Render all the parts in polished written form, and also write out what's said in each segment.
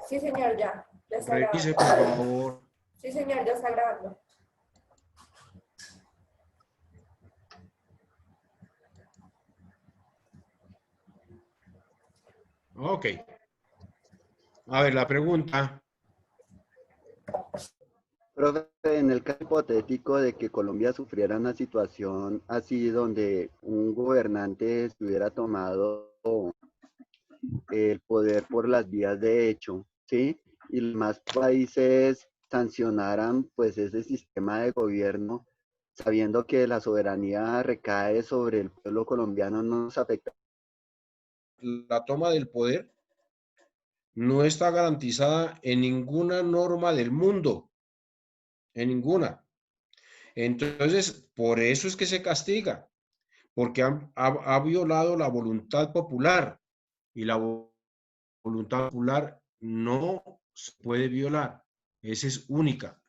Sí, señor, ya está Revise, grabando. por favor. Sí, señor, ya está grabando. Ok. A ver, la pregunta. Profe, en el caso hipotético de que Colombia sufriera una situación así donde un gobernante estuviera tomado el poder por las vías de hecho, ¿sí? Y los demás países sancionaran pues ese sistema de gobierno, sabiendo que la soberanía recae sobre el pueblo colombiano, no nos afecta. La toma del poder no está garantizada en ninguna norma del mundo, en ninguna. Entonces, por eso es que se castiga, porque ha violado la voluntad popular y la voluntad popular no se puede violar. Esa es única.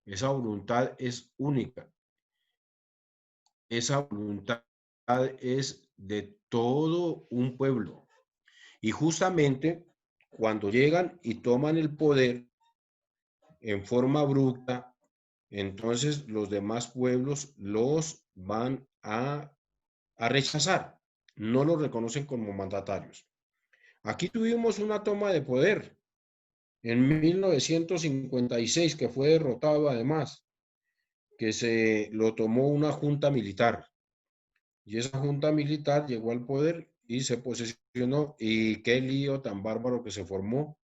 Esa voluntad es única. Esa voluntad es de todo un pueblo. Y justamente cuando llegan y toman el poder en forma abrupta, entonces los demás pueblos los van a rechazar, no los reconocen como mandatarios. Aquí tuvimos una toma de poder en 1956 que fue derrotado además, que se lo tomó una junta militar. Y esa junta militar llegó al poder y se posesionó. Y qué lío tan bárbaro que se formó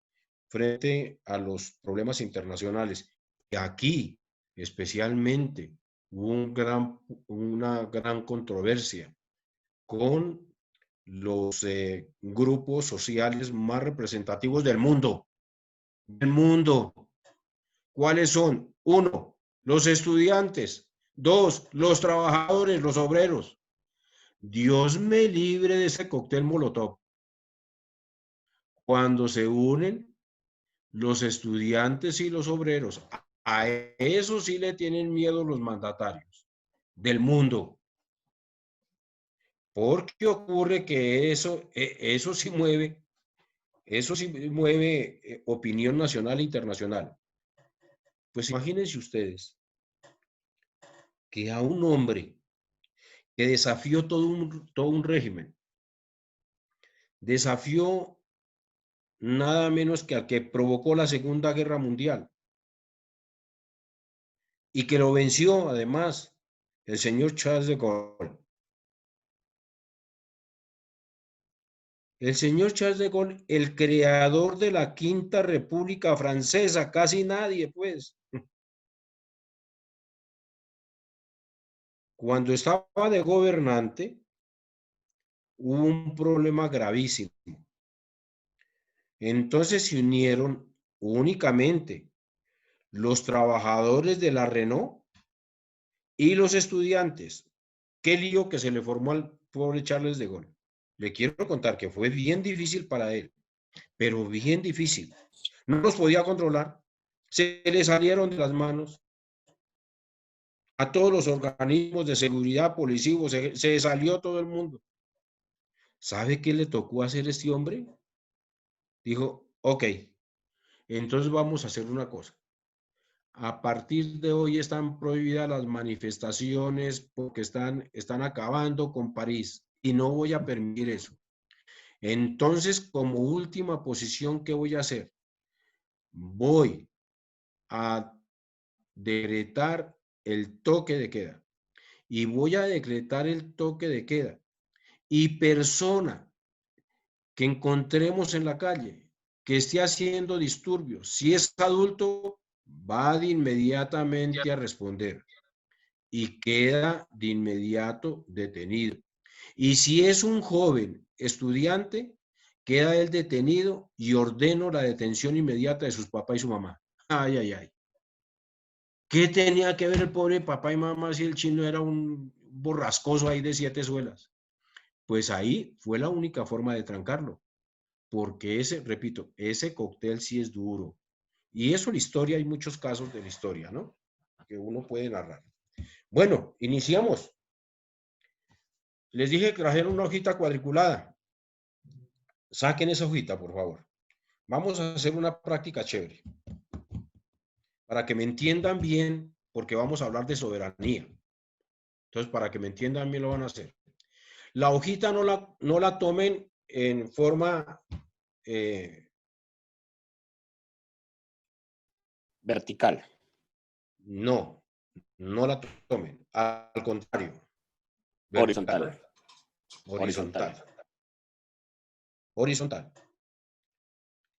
frente a los problemas internacionales. Y aquí, especialmente, hubo una gran controversia con los grupos sociales más representativos del mundo. Del mundo. ¿Cuáles son? Uno, los estudiantes. Dos, los trabajadores, los obreros. Dios me libre de ese cóctel Molotov. Cuando se unen los estudiantes y los obreros, a eso sí le tienen miedo los mandatarios del mundo. Porque ocurre que eso sí mueve opinión nacional e internacional. Pues imagínense ustedes que a un hombre que desafió todo un régimen, desafió nada menos que al que provocó la Segunda Guerra Mundial y que lo venció además el señor Charles de Gaulle. El señor Charles de Gaulle, el creador de la Quinta República Francesa, casi nadie, pues. Cuando estaba de gobernante, hubo un problema gravísimo. Entonces se unieron únicamente los trabajadores de la Renault y los estudiantes. Qué lío que se le formó al pobre Charles de Gaulle. Le quiero contar que fue bien difícil para él, pero bien difícil. No los podía controlar, se le salieron de las manos. A todos los organismos de seguridad, policivos, se salió todo el mundo. ¿Sabe qué le tocó hacer este hombre? Dijo, ok, entonces vamos a hacer una cosa. A partir de hoy están prohibidas las manifestaciones porque están acabando con París y no voy a permitir eso. Entonces, como última posición, ¿qué voy a hacer? Voy a decretar el toque de queda y voy a decretar el toque de queda y persona que encontremos en la calle que esté haciendo disturbios, si es adulto, va de inmediatamente a responder y queda de inmediato detenido. Y si es un joven estudiante, queda él detenido y ordeno la detención inmediata de sus papás y su mamá. Ay, ay, ay. ¿Qué tenía que ver el pobre papá y mamá si el chino era un borrascoso ahí de 7 suelas? Pues ahí fue la única forma de trancarlo, porque repito, ese cóctel sí es duro. Y eso la historia, hay muchos casos de la historia, ¿no? Que uno puede narrar. Bueno, iniciamos. Les dije que trajeron una hojita cuadriculada. Saquen esa hojita, por favor. Vamos a hacer una práctica chévere para que me entiendan bien, porque vamos a hablar de soberanía. Entonces, para que me entiendan bien, lo van a hacer. La hojita no la tomen en forma Vertical. no la tomen. Al contrario. Horizontal. Vertical. Horizontal. Horizontal.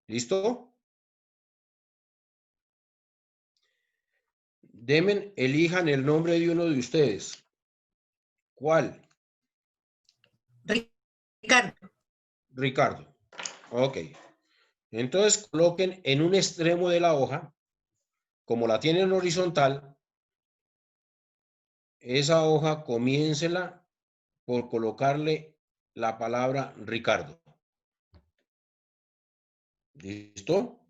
¿Listo? Elijan el nombre de uno de ustedes. ¿Cuál? Ricardo. Ricardo. Ok. Entonces coloquen en un extremo de la hoja, como la tienen horizontal, esa hoja comiéncela por colocarle la palabra Ricardo. ¿Listo?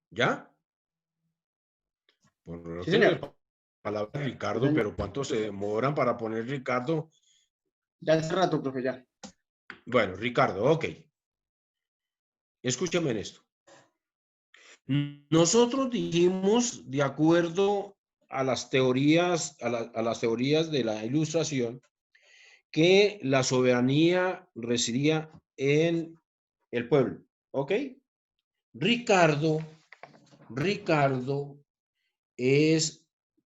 ¿Ya? Bueno, Sí, señor. la palabra Ricardo, Sí, señor. pero ¿cuánto se demoran para poner Ricardo? Ya hace rato, profe, ya. Bueno, Ricardo, ok. Escúchame en esto. Nosotros dijimos, de acuerdo a las teorías, a las teorías de la Ilustración, que la soberanía residía en el pueblo. ¿Ok? Ricardo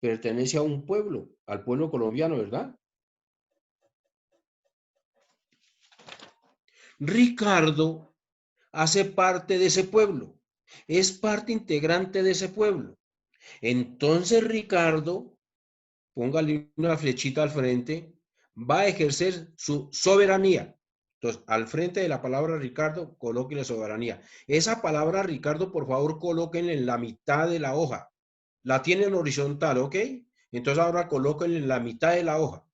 pertenece a un pueblo, al pueblo colombiano, ¿verdad? Ricardo hace parte de ese pueblo, es parte integrante de ese pueblo. Entonces Ricardo, póngale una flechita al frente, va a ejercer su soberanía. Entonces, al frente de la palabra Ricardo, colóquele soberanía. Esa palabra Ricardo, por favor, colóquenla en la mitad de la hoja. La tienen horizontal, ¿ok? Entonces ahora colóquenla en la mitad de la hoja.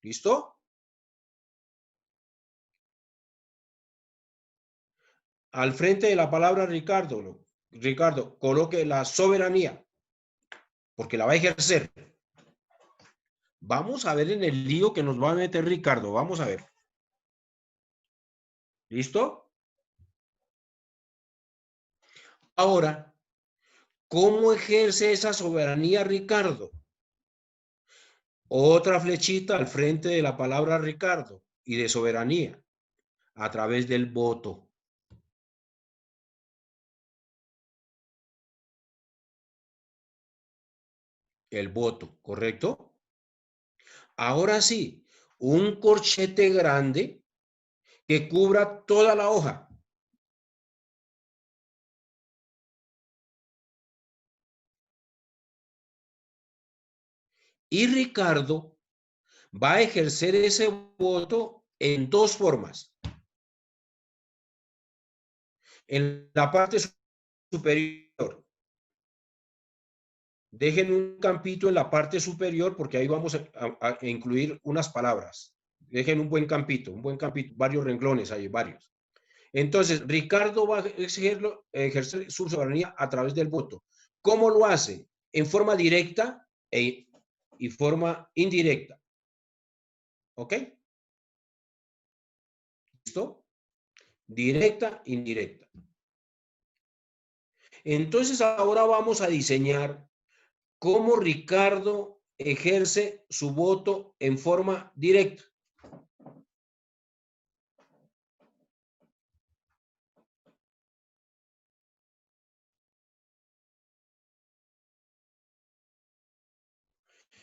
¿Listo? Al frente de la palabra Ricardo, coloque la soberanía, porque la va a ejercer. Vamos a ver en el lío que nos va a meter Ricardo. Vamos a ver. ¿Listo? Ahora, ¿cómo ejerce esa soberanía Ricardo? Otra flechita al frente de la palabra Ricardo y de soberanía, a través del voto. El voto, ¿correcto? Ahora sí, un corchete grande que cubra toda la hoja. Y Ricardo va a ejercer ese voto en dos formas. En la parte superior. Dejen un campito en la parte superior porque ahí vamos a incluir unas palabras. Dejen un buen campito, varios renglones ahí, varios. Entonces, Ricardo va a ejercer su soberanía a través del voto. ¿Cómo lo hace? En forma directa y forma indirecta. ¿Ok? ¿Listo? Directa, indirecta. Entonces, ahora vamos a diseñar cómo Ricardo ejerce su voto en forma directa.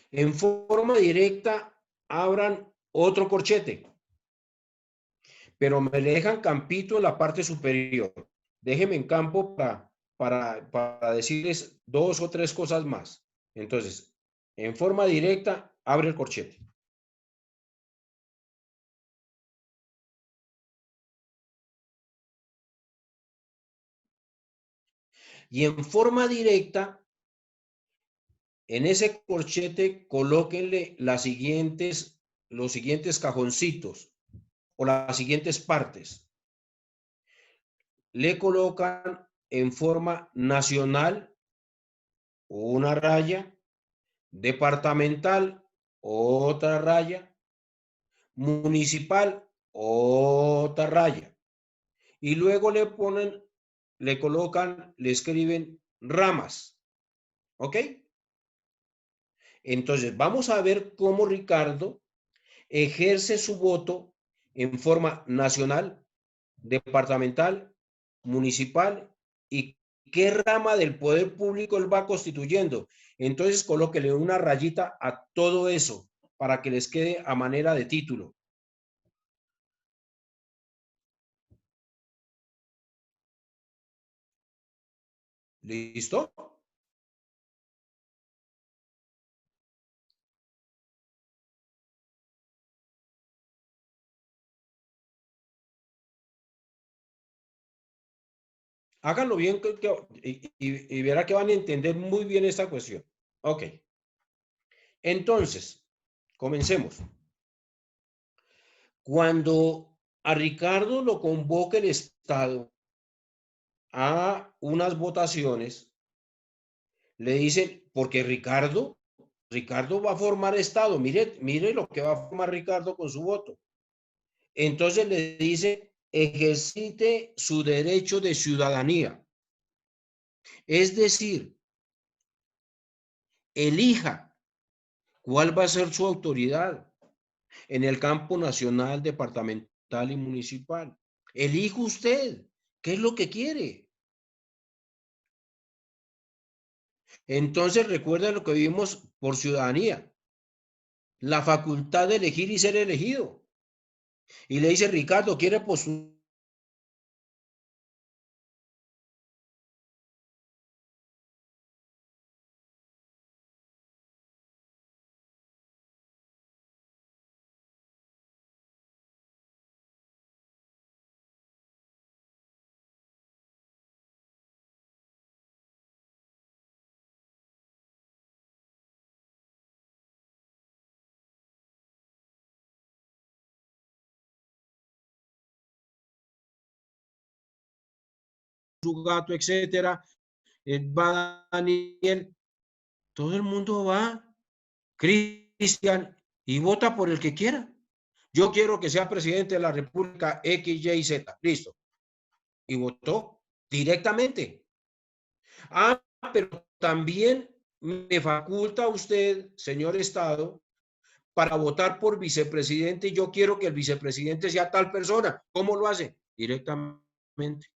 En forma directa, abran otro corchete, pero me dejan campito en la parte superior. Déjenme en campo para decirles dos o tres cosas más. Entonces, en forma directa, abre el corchete. Y en forma directa, en ese corchete, colóquenle los siguientes cajoncitos o las siguientes partes. Le colocan en forma nacional una raya, departamental otra raya municipal, otra raya. Y luego le ponen, le colocan, le escriben ramas. ¿Ok? Entonces, vamos a ver cómo Ricardo ejerce su voto en forma nacional, departamental, municipal y qué rama del poder público él va constituyendo. Entonces, colóquele una rayita a todo eso para que les quede a manera de título. ¿Listo? Háganlo bien y verá que van a entender muy bien esta cuestión. Ok. Entonces, comencemos. Cuando a Ricardo lo convoca el Estado a unas votaciones, le dicen, porque Ricardo va a formar Estado, mire lo que va a formar Ricardo con su voto. Entonces le dice, ejercite su derecho de ciudadanía. Es decir, elija cuál va a ser su autoridad en el campo nacional, departamental y municipal. Elija usted, ¿qué es lo que quiere? Entonces recuerda lo que vimos por ciudadanía, la facultad de elegir y ser elegido. Y le dice, Ricardo, ¿quiere postular? Su gato, etcétera, va Daniel, todo el mundo va, Cristian, y vota por el que quiera. Yo quiero que sea presidente de la República X, Y, Z. Listo. Y votó directamente. Ah, pero también me faculta usted, señor Estado, para votar por vicepresidente y yo quiero que el vicepresidente sea tal persona. ¿Cómo lo hace? Directamente.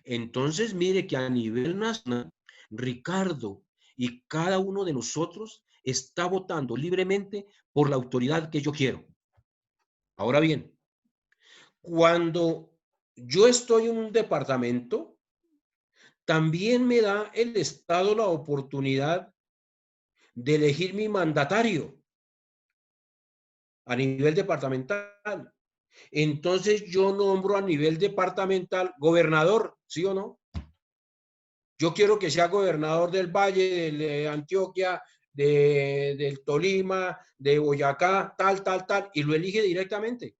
Entonces, mire que a nivel nacional, Ricardo y cada uno de nosotros está votando libremente por la autoridad que yo quiero. Ahora bien, cuando yo estoy en un departamento, también me da el Estado la oportunidad de elegir mi mandatario a nivel departamental. Entonces yo nombro a nivel departamental gobernador, ¿sí o no? Yo quiero que sea gobernador del Valle, de Antioquia, del Tolima, de Boyacá, tal, y lo elige directamente.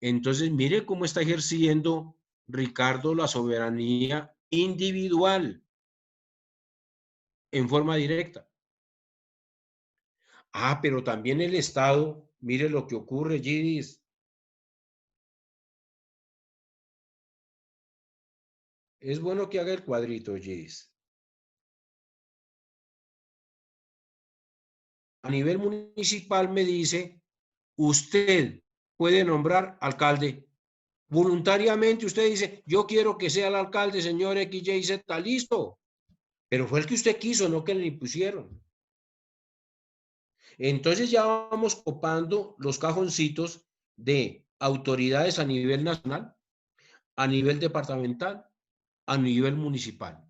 Entonces, mire cómo está ejerciendo Ricardo la soberanía individual en forma directa. Ah, pero también el Estado, mire lo que ocurre, Gidis. Es bueno que haga el cuadrito, Gidis. A nivel municipal me dice, usted puede nombrar alcalde. Voluntariamente usted dice, yo quiero que sea el alcalde, señor X, Y, Z, listo. Pero fue el que usted quiso, no que le impusieron. Entonces ya vamos copando los cajoncitos de autoridades a nivel nacional, a nivel departamental, a nivel municipal.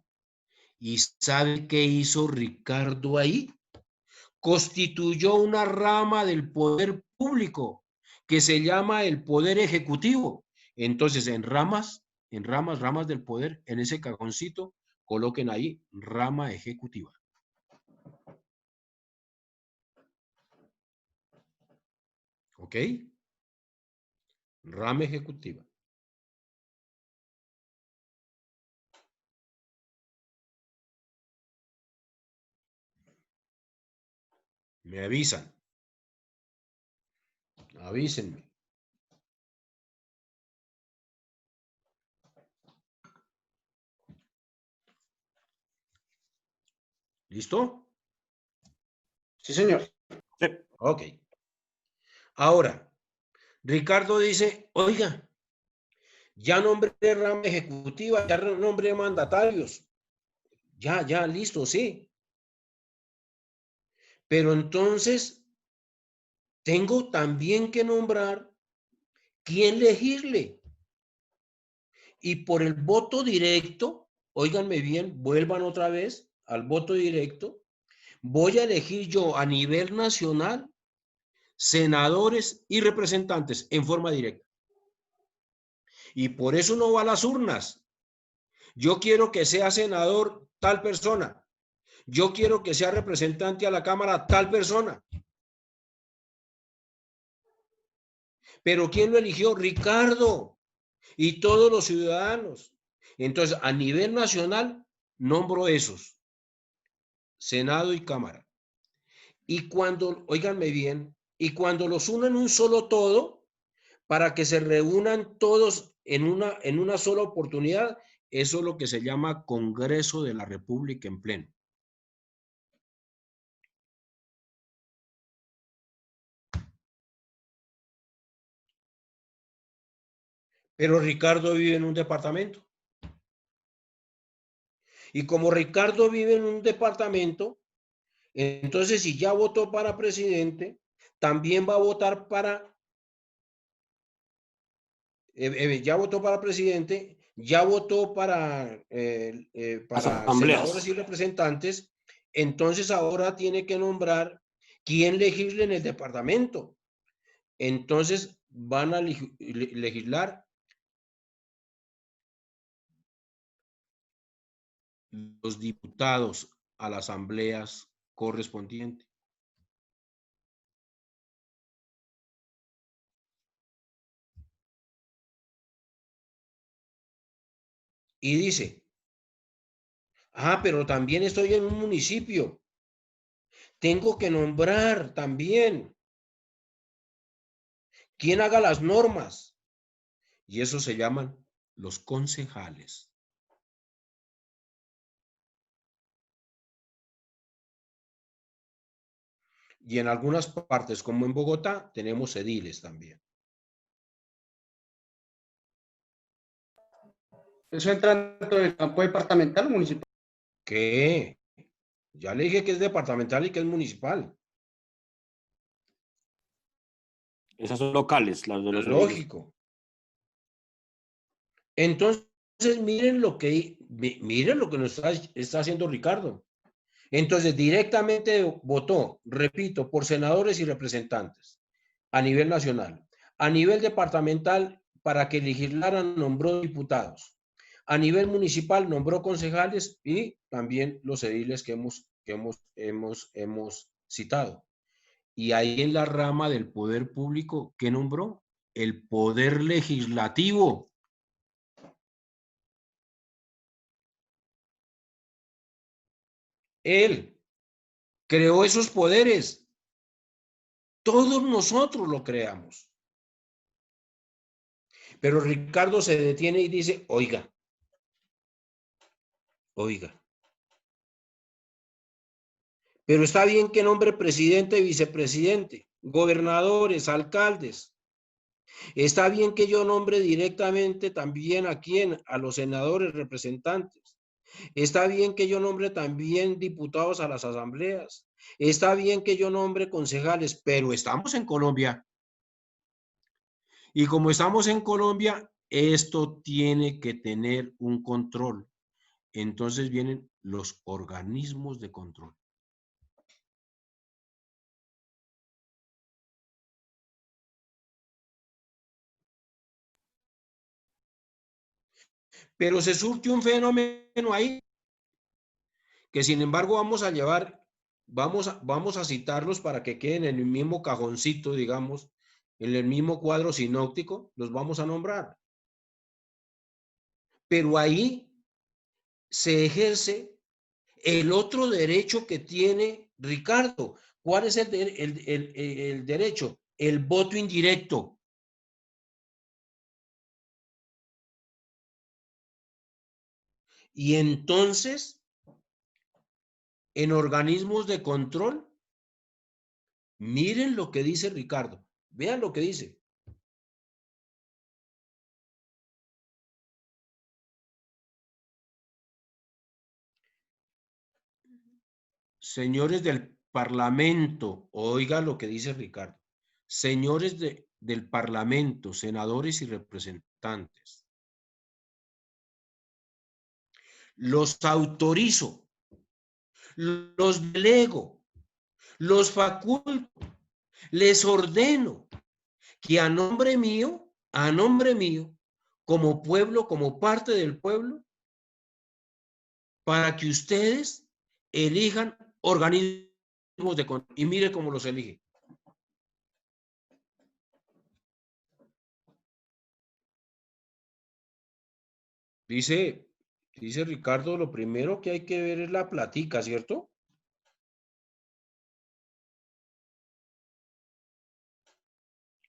¿Y sabe qué hizo Ricardo ahí? Constituyó una rama del poder público que se llama el poder ejecutivo. Entonces, ramas del poder, en ese cajoncito, coloquen ahí rama ejecutiva. ¿Ok? Rama ejecutiva. Me avisan. Avísenme. ¿Listo? Sí, señor. Sí. Ok. Ahora, Ricardo dice, oiga, ya nombré rama ejecutiva, ya nombré mandatarios. Ya, listo, sí. Pero entonces, tengo también que nombrar quién elegirle. Y por el voto directo, óiganme bien, vuelvan otra vez al voto directo, voy a elegir yo a nivel nacional senadores y representantes en forma directa. Y por eso no va a las urnas. Yo quiero que sea senador tal persona. Yo quiero que sea representante a la Cámara tal persona. Pero ¿quién lo eligió? Ricardo y todos los ciudadanos. Entonces, a nivel nacional, nombro esos, Senado y Cámara. Y cuando, óiganme bien, y cuando los uno en un solo todo, para que se reúnan todos en una sola oportunidad, eso es lo que se llama Congreso de la República en pleno. Pero Ricardo vive en un departamento. Y como Ricardo vive en un departamento, entonces si ya votó para presidente, también va a votar para, ya votó para presidente, ya votó para senadores Asambleas. y representantes, entonces ahora tiene que nombrar quién elegirle en el departamento. Entonces van a legislar los diputados a las asambleas correspondientes. Y dice, pero también estoy en un municipio. Tengo que nombrar también quién haga las normas. Y eso se llaman los concejales. Y en algunas partes, como en Bogotá, tenemos ediles también. ¿Eso entra dentro del campo departamental o municipal? ¿Qué? Ya le dije que es departamental y que es municipal. Esas son locales, las de los ediles. Lógico. Entonces, miren lo que nos está haciendo Ricardo. Entonces, directamente votó, repito, por senadores y representantes a nivel nacional. A nivel departamental, para que legislaran, nombró diputados. A nivel municipal, nombró concejales y también los ediles que hemos citado. Y ahí en la rama del poder público, ¿qué nombró? El poder legislativo. Él creó esos poderes. Todos nosotros lo creamos. Pero Ricardo se detiene y dice, oiga, pero está bien que nombre presidente, vicepresidente, gobernadores, alcaldes. Está bien que yo nombre directamente también a los senadores representantes. Está bien que yo nombre también diputados a las asambleas. Está bien que yo nombre concejales, pero estamos en Colombia. Y como estamos en Colombia, esto tiene que tener un control. Entonces vienen los organismos de control. Pero se surge un fenómeno ahí que sin embargo vamos a citarlos para que queden en el mismo cajoncito, digamos, en el mismo cuadro sinóptico, los vamos a nombrar. Pero ahí se ejerce el otro derecho que tiene Ricardo. ¿Cuál es el derecho? el voto indirecto. Y entonces, en organismos de control, miren lo que dice Ricardo. Vean lo que dice. Señores del Parlamento, oiga lo que dice Ricardo. Señores del Parlamento, senadores y representantes. Los autorizo, los delego, los faculto, les ordeno que a nombre mío, como pueblo, como parte del pueblo, para que ustedes elijan organismos de control. Y mire cómo los elige. Dice Ricardo, lo primero que hay que ver es la platica, ¿cierto?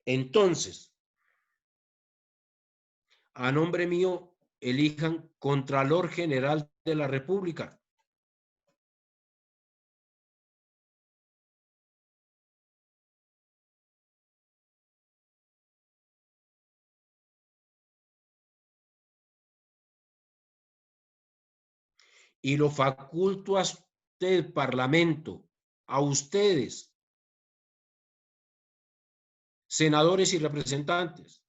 Entonces, a nombre mío, elijan Contralor General de la República. Y lo faculto a usted, Parlamento, a ustedes, senadores y representantes,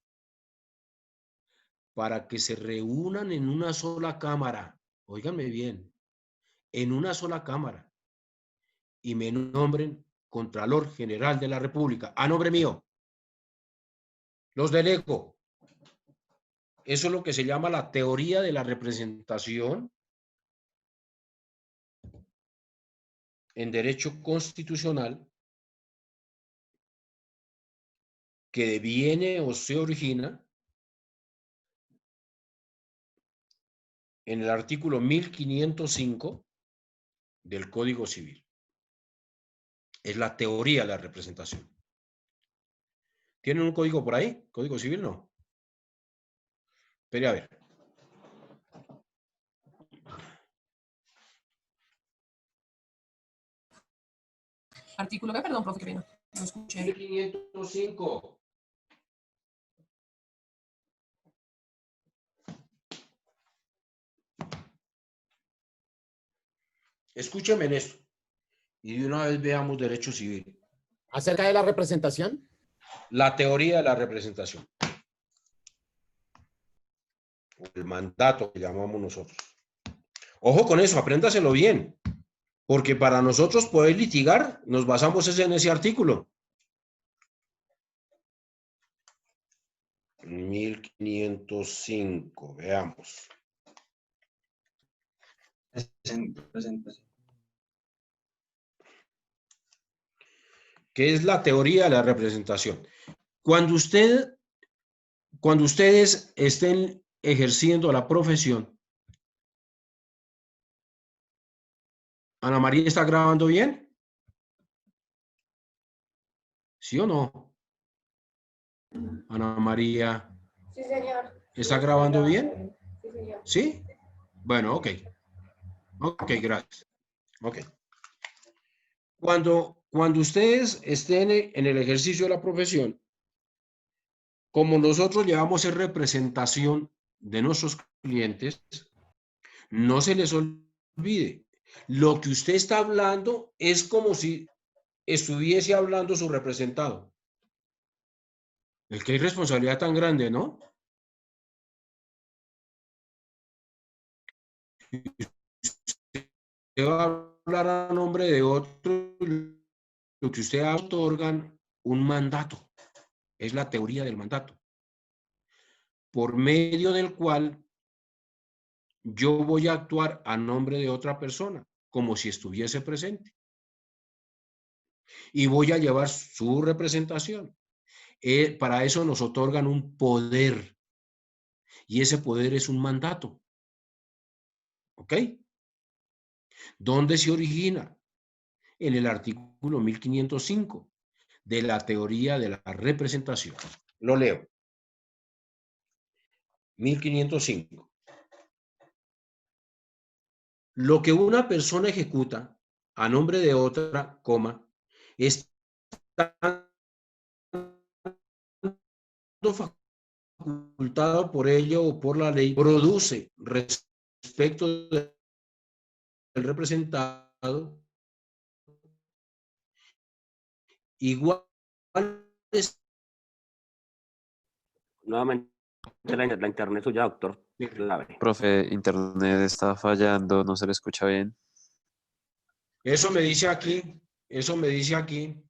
para que se reúnan en una sola cámara, óiganme bien, en una sola cámara, y me nombren Contralor General de la República, a nombre mío. Los delego. Eso es lo que se llama la teoría de la representación en derecho constitucional, que viene o se origina en el artículo 1505 del Código Civil. Es la teoría de la representación. ¿Tienen un código por ahí? ¿Código Civil? No. Pero a ver. Artículo qué, perdón, profe, que no escuché. 1505. Escúcheme en esto. Y de una vez veamos derecho civil. ¿Acerca de la representación? La teoría de la representación. El mandato que llamamos nosotros. Ojo con eso, apréndaselo bien. Porque para nosotros poder litigar, nos basamos en ese artículo. 1505, veamos. ¿Qué es la teoría de la representación? Cuando ustedes estén ejerciendo la profesión, ¿Ana María está grabando bien? ¿Sí o no? Ana María, Sí, señor. ¿está grabando bien? Sí, señor. ¿Sí? Bueno, ok. Ok, gracias. Ok. Cuando ustedes estén en el ejercicio de la profesión, como nosotros llevamos en representación de nuestros clientes, no se les olvide, lo que usted está hablando es como si estuviese hablando su representado. Es que hay responsabilidad tan grande, ¿no? Usted va a hablar a nombre de otro, lo que usted otorgan un mandato. Es la teoría del mandato, por medio del cual yo voy a actuar a nombre de otra persona, como si estuviese presente. Y voy a llevar su representación. Para eso nos otorgan un poder. Y ese poder es un mandato. ¿Ok? ¿Dónde se origina? En el artículo 1505 de la teoría de la representación. Lo leo. 1505. Lo que una persona ejecuta a nombre de otra, coma, estando facultado por ello o por la ley, produce respecto del representado iguales. Nuevamente la internet suya, doctor. Clave. Profe, internet está fallando, no se le escucha bien. Eso me dice aquí,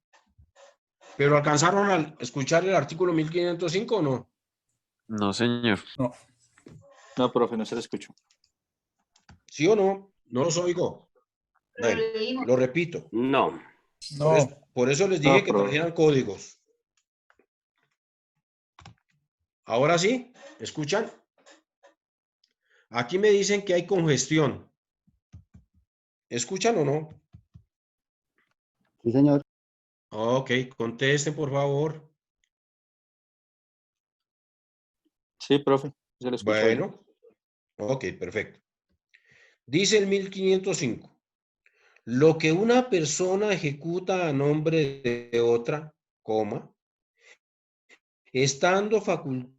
pero ¿alcanzaron a escuchar el artículo 1505 o no? No, señor. No, profe, no se le escuchó. ¿Sí o no? No los oigo. Bueno, lo repito. No. Por eso les dije que profe. trajeran códigos. Ahora sí, ¿escuchan? Aquí me dicen que hay congestión. ¿Escuchan o no? Sí, señor. Ok, contesten, por favor. Sí, profe, se le escuchó bien. Bueno, ok, perfecto. Dice el 1505. Lo que una persona ejecuta a nombre de otra, coma, estando facultado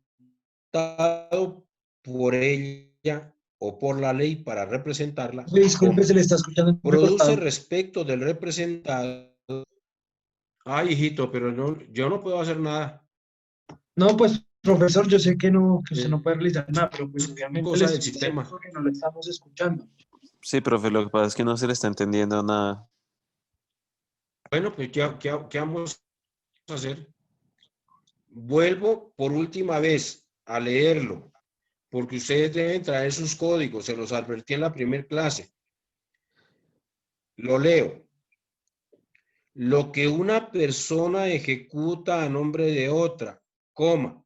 por ella o por la ley para representarla, Disculpe, se le está escuchando un poco produce cortado. respecto del representado. Ay, hijito, pero no, yo no puedo hacer nada. No, pues, profesor, yo sé que no, que usted no puede realizar nada, pero pues obviamente Cosa le del estoy diciendo sistema. que no lo estamos escuchando. Sí, profe, lo que pasa es que no se le está entendiendo nada. Bueno, pues ¿qué vamos a hacer? Vuelvo por última vez a leerlo, porque ustedes deben traer sus códigos, se los advertí en la primera clase. Lo leo. Lo que una persona ejecuta a nombre de otra, coma,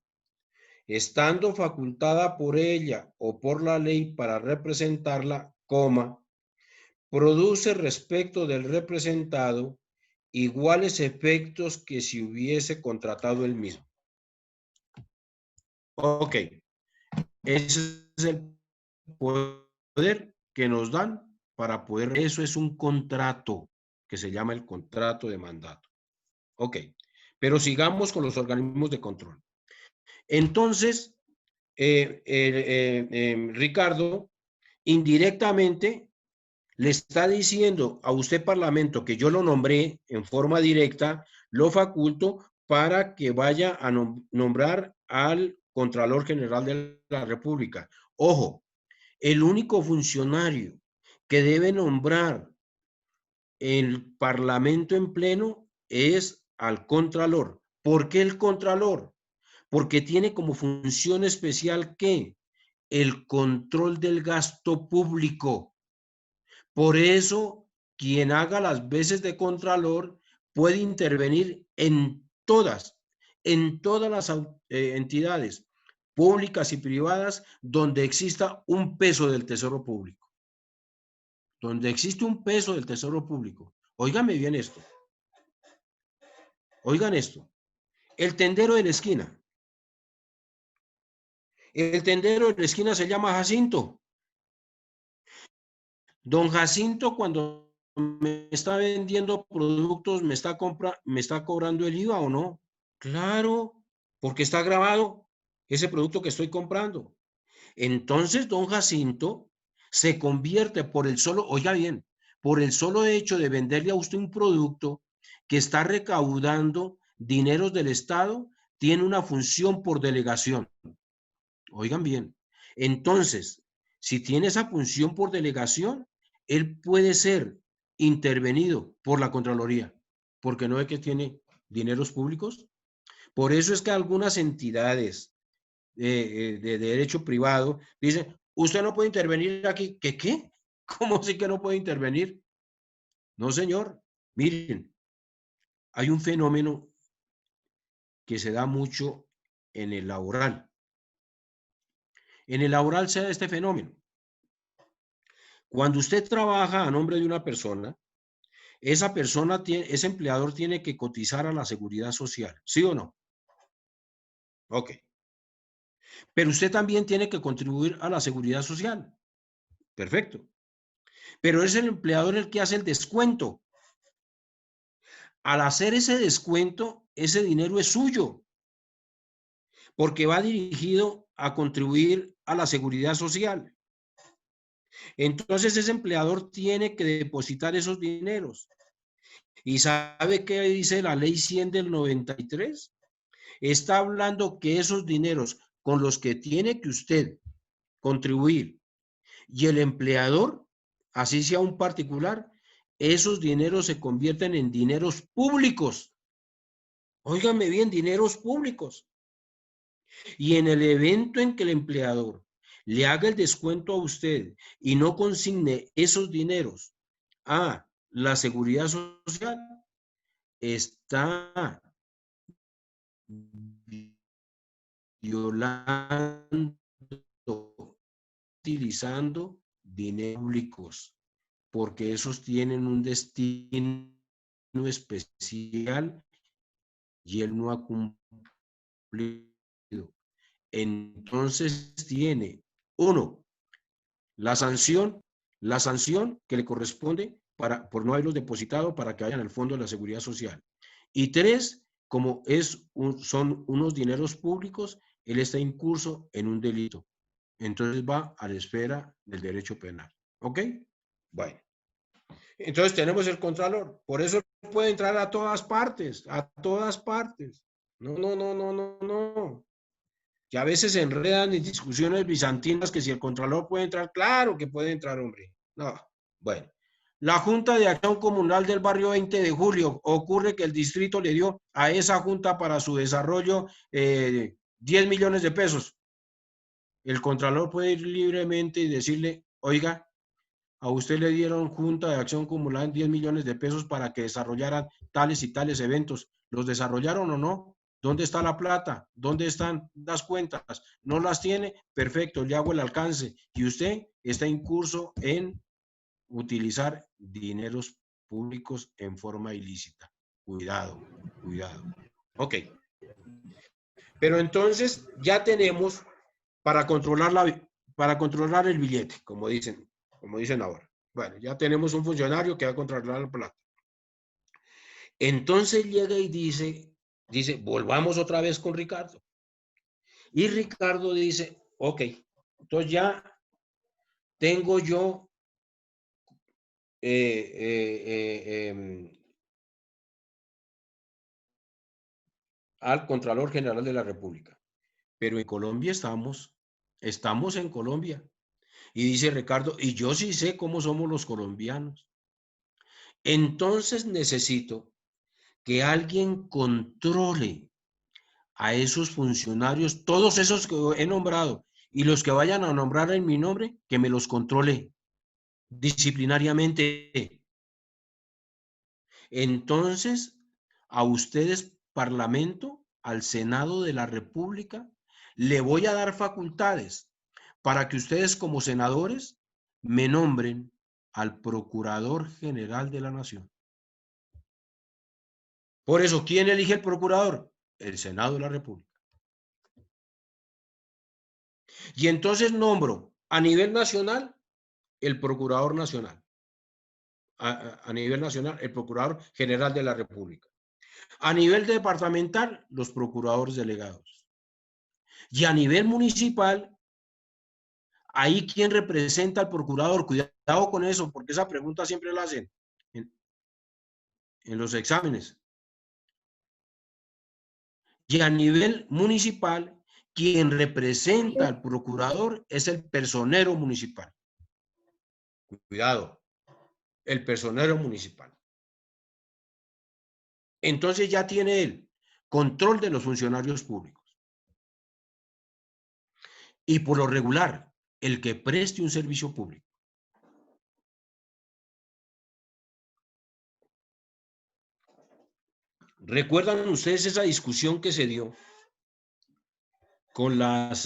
estando facultada por ella o por la ley para representarla, coma, produce respecto del representado iguales efectos que si hubiese contratado el mismo. Ok, ese es el poder que nos dan para poder, eso es un contrato que se llama el contrato de mandato. Ok, pero sigamos con los organismos de control. Entonces, Ricardo, indirectamente le está diciendo a usted, Parlamento, que yo lo nombré en forma directa, lo faculto para que vaya a nombrar al Contralor General de la República. Ojo, el único funcionario que debe nombrar el Parlamento en pleno es al Contralor. ¿Por qué el Contralor? Porque tiene como función especial ¿qué? El control del gasto público. Por eso, quien haga las veces de Contralor puede intervenir en todas las entidades públicas y privadas donde exista un peso del Tesoro Público. Donde existe un peso del Tesoro Público. Óigame bien esto. Oigan esto. El tendero de la esquina. El tendero de la esquina se llama Jacinto. Don Jacinto, cuando me está vendiendo productos, ¿me está cobrando el IVA o no? Claro, porque está grabado ese producto que estoy comprando. Entonces, don Jacinto se convierte por el solo, oiga bien, por el solo hecho de venderle a usted un producto que está recaudando dineros del Estado, tiene una función por delegación. Oigan bien. Entonces, si tiene esa función por delegación, él puede ser intervenido por la Contraloría, porque no es que tiene dineros públicos. Por eso es que algunas entidades de derecho privado dicen, usted no puede intervenir aquí. ¿Qué? ¿Cómo así que no puede intervenir? No, señor. Miren, hay un fenómeno que se da mucho en el laboral. En el laboral se da este fenómeno. Cuando usted trabaja a nombre de una persona, esa persona, ese empleador tiene que cotizar a la seguridad social, ¿sí o no? Ok. Pero usted también tiene que contribuir a la seguridad social. Perfecto. Pero es el empleador el que hace el descuento. Al hacer ese descuento, ese dinero es suyo, porque va dirigido a contribuir a la seguridad social. Entonces ese empleador tiene que depositar esos dineros. ¿Y sabe qué dice la ley 100 del 93? Está hablando que esos dineros con los que tiene que usted contribuir y el empleador, así sea un particular, esos dineros se convierten en dineros públicos. Óigame bien, dineros públicos. Y en el evento en que el empleador le haga el descuento a usted y no consigne esos dineros a la seguridad social, está violando, utilizando dineros públicos, porque esos tienen un destino especial y él no ha cumplido. Entonces tiene, uno, la sanción que le corresponde por no haberlos depositado para que vayan al Fondo de la Seguridad Social. Y tres, como son unos dineros públicos, él está incurso en un delito. Entonces va a la esfera del derecho penal. ¿Ok? Bueno. Entonces tenemos el contralor. Por eso puede entrar a todas partes, a todas partes. No, no, no, no, no, no. Que a veces se enredan en discusiones bizantinas que si el contralor puede entrar, claro que puede entrar, hombre. No, bueno. La Junta de Acción Comunal del barrio 20 de Julio, ocurre que el distrito le dio a esa junta para su desarrollo 10 millones de pesos. El contralor puede ir libremente y decirle, oiga, a usted le dieron Junta de Acción Comunal 10 millones de pesos para que desarrollaran tales y tales eventos. ¿Los desarrollaron o no? ¿Dónde está la plata? ¿Dónde están las cuentas? ¿No las tiene? Perfecto, le hago el alcance. Y usted está en curso en utilizar dineros públicos en forma ilícita. Cuidado, cuidado. Ok. Pero entonces ya tenemos para controlar el billete, como dicen ahora. Bueno, ya tenemos un funcionario que va a controlar la plata. Entonces llega y dice, volvamos otra vez con Ricardo. Y Ricardo dice, ok, entonces ya tengo yo al Contralor General de la República. Pero en Colombia estamos en Colombia. Y dice Ricardo, y yo sí sé cómo somos los colombianos. Entonces necesito que alguien controle a esos funcionarios, todos esos que he nombrado, y los que vayan a nombrar en mi nombre, que me los controle disciplinariamente. Entonces, a ustedes, Parlamento, al Senado de la República, le voy a dar facultades para que ustedes como senadores me nombren al Procurador General de la Nación. Por eso, ¿quién elige el procurador? El Senado de la República. Y entonces nombro a nivel nacional el Procurador Nacional. A nivel nacional, el Procurador General de la República. A nivel departamental, los procuradores delegados. Y a nivel municipal, ahí quien representa al procurador. Cuidado con eso, porque esa pregunta siempre la hacen en los exámenes. Y a nivel municipal, quien representa al procurador es el personero municipal. Cuidado, el personero municipal. Entonces ya tiene él control de los funcionarios públicos. Y por lo regular, el que preste un servicio público. ¿Recuerdan ustedes esa discusión que se dio con las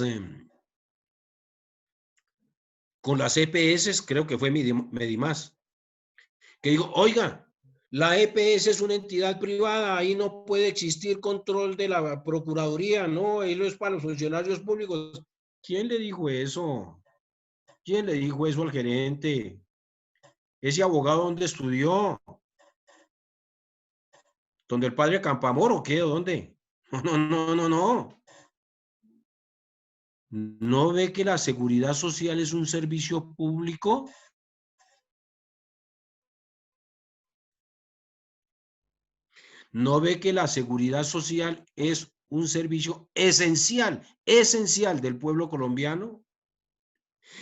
EPS? Creo que fue Medimás, que dijo, oiga, La EPS es una entidad privada, ahí no puede existir control de la Procuraduría, no, ahí es para los funcionarios públicos. ¿Quién le dijo eso? ¿Quién le dijo eso al gerente? ¿Ese abogado dónde estudió? ¿Donde el padre Campamor o qué? ¿Dónde? No. ¿No ve que la seguridad social es un servicio público? ¿No ve que la seguridad social es un servicio esencial del pueblo colombiano?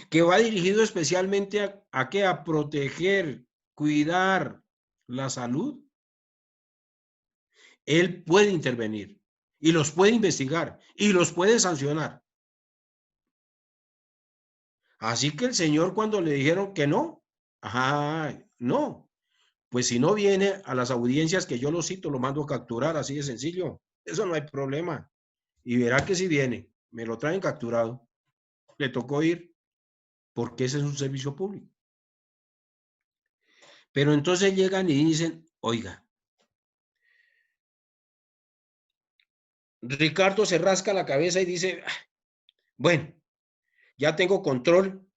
Que va dirigido especialmente a ¿qué? A proteger, cuidar la salud. Él puede intervenir y los puede investigar y los puede sancionar. Así que el señor, cuando le dijeron que no, no, pues si no viene a las audiencias que yo lo cito, lo mando a capturar, así de sencillo. Eso no hay problema. Y verá que si viene, me lo traen capturado. Le tocó ir, porque ese es un servicio público. Pero entonces llegan y dicen, oiga, Ricardo se rasca la cabeza y dice, bueno, ya tengo control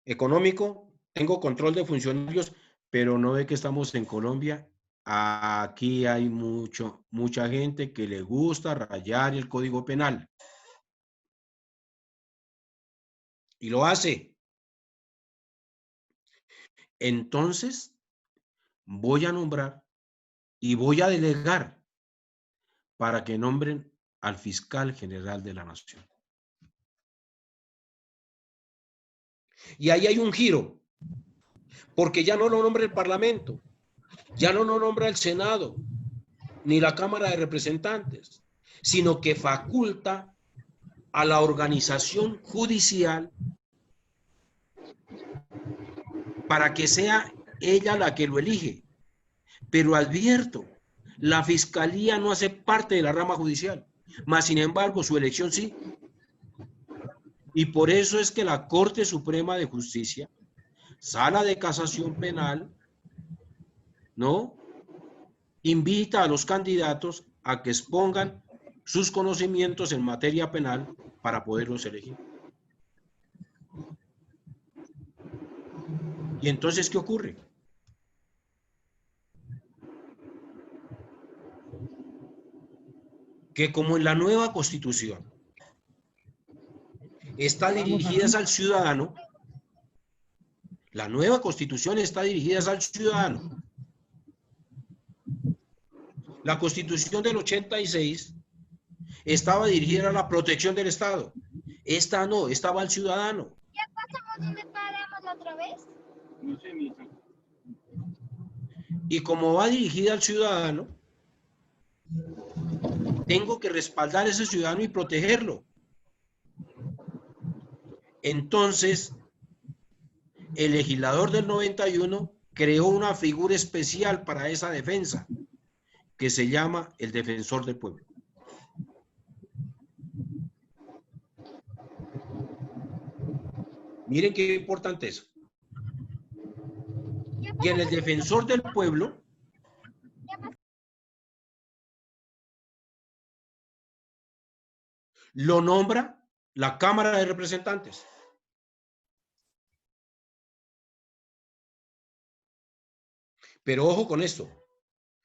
económico, tengo control de funcionarios, pero no ve que estamos en Colombia. Aquí hay mucha gente que le gusta rayar el Código Penal. Y lo hace. Entonces, voy a nombrar y voy a delegar para que nombren al fiscal general de la nación. Y ahí hay un giro, porque ya no lo nombra el Parlamento, ya no lo nombra el Senado, ni la Cámara de Representantes, sino que faculta a la organización judicial para que sea ella la que lo elige. Pero advierto, la Fiscalía no hace parte de la rama judicial, mas sin embargo su elección sí. Y por eso es que la Corte Suprema de Justicia, Sala de Casación Penal, ¿no?, invita a los candidatos a que expongan sus conocimientos en materia penal para poderlos elegir. Y entonces, ¿qué ocurre? Que como en la nueva Constitución está dirigida al ciudadano, la nueva Constitución está dirigida al ciudadano. La Constitución del 86 estaba dirigida a la protección del Estado. Esta no, estaba al ciudadano. ¿Ya pasamos donde paramos la otra vez? No sé, mi hija. Y como va dirigida al ciudadano, tengo que respaldar a ese ciudadano y protegerlo. Entonces, el legislador del 91 creó una figura especial para esa defensa, que se llama el defensor del pueblo. Miren qué importante es. Y en el defensor del pueblo lo nombra la Cámara de Representantes. Pero ojo con esto.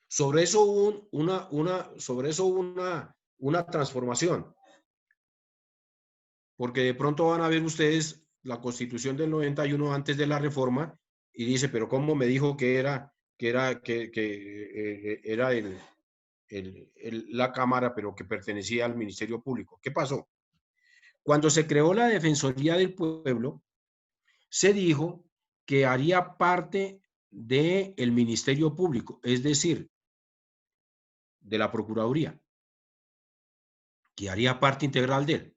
Sobre eso hubo una transformación. Porque de pronto van a ver ustedes la Constitución del 91 antes de la reforma y dice, pero ¿cómo me dijo que era la Cámara, pero que pertenecía al Ministerio Público? ¿Qué pasó? Cuando se creó la Defensoría del Pueblo, se dijo que haría parte del Ministerio Público, es decir, de la Procuraduría, que haría parte integral de él.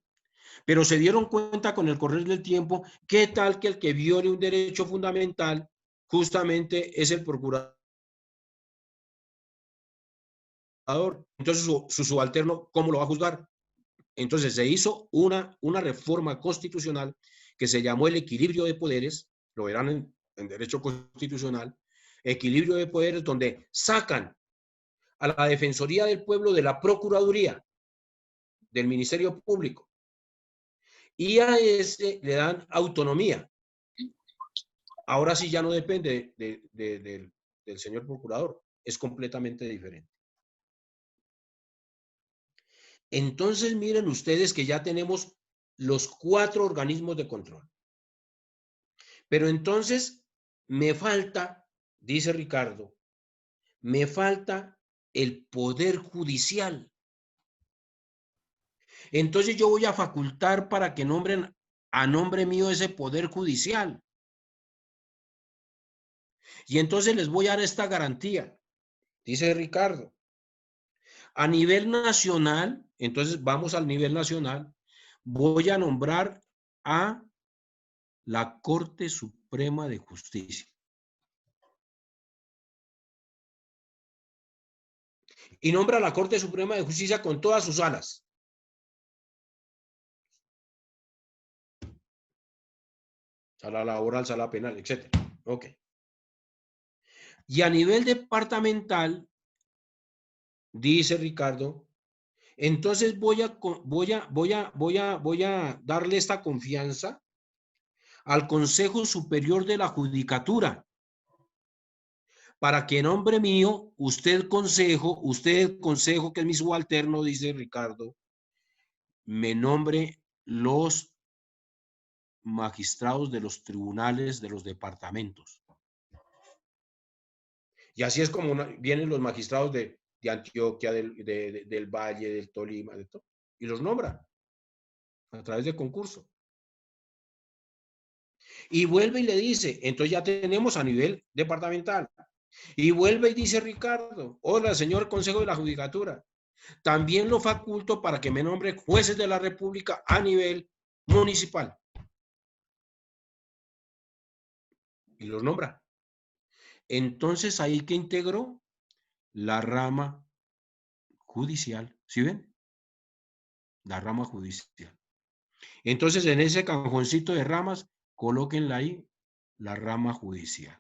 Pero se dieron cuenta con el correr del tiempo, ¿qué tal que el que viole un derecho fundamental justamente es el procurador? Entonces su subalterno, ¿cómo lo va a juzgar? Entonces se hizo una reforma constitucional que se llamó el equilibrio de poderes, lo verán en derecho constitucional, equilibrio de poderes, donde sacan a la Defensoría del Pueblo de la Procuraduría, del Ministerio Público, y a ese le dan autonomía. Ahora sí ya no depende del señor procurador, es completamente diferente. Entonces miren ustedes que ya tenemos los 4 organismos de control. Pero entonces me falta, dice Ricardo, me falta el Poder Judicial. Entonces yo voy a facultar para que nombren a nombre mío ese Poder Judicial. Y entonces les voy a dar esta garantía, dice Ricardo. A nivel nacional, entonces vamos al nivel nacional, voy a nombrar a la Corte Suprema de Justicia. Y nombra a la Corte Suprema de Justicia con todas sus salas. Sala laboral, sala penal, etc. Ok. Y a nivel departamental, dice Ricardo, entonces voy a darle esta confianza al Consejo Superior de la Judicatura, para que en nombre mío, usted consejo que es mi subalterno, dice Ricardo, me nombre los magistrados de los tribunales de los departamentos. Y así es como vienen los magistrados de Antioquia, del Valle, del Tolima, de todo, y los nombra a través de concurso. Y vuelve y le dice, entonces ya tenemos a nivel departamental. Y vuelve y dice Ricardo, hola, señor Consejo de la Judicatura, también lo faculto para que me nombre jueces de la República a nivel municipal. Y los nombra. Entonces ahí que integró la rama judicial. ¿Sí ven? La rama judicial. Entonces en ese cajoncito de ramas, colóquenla ahí, la rama judicial.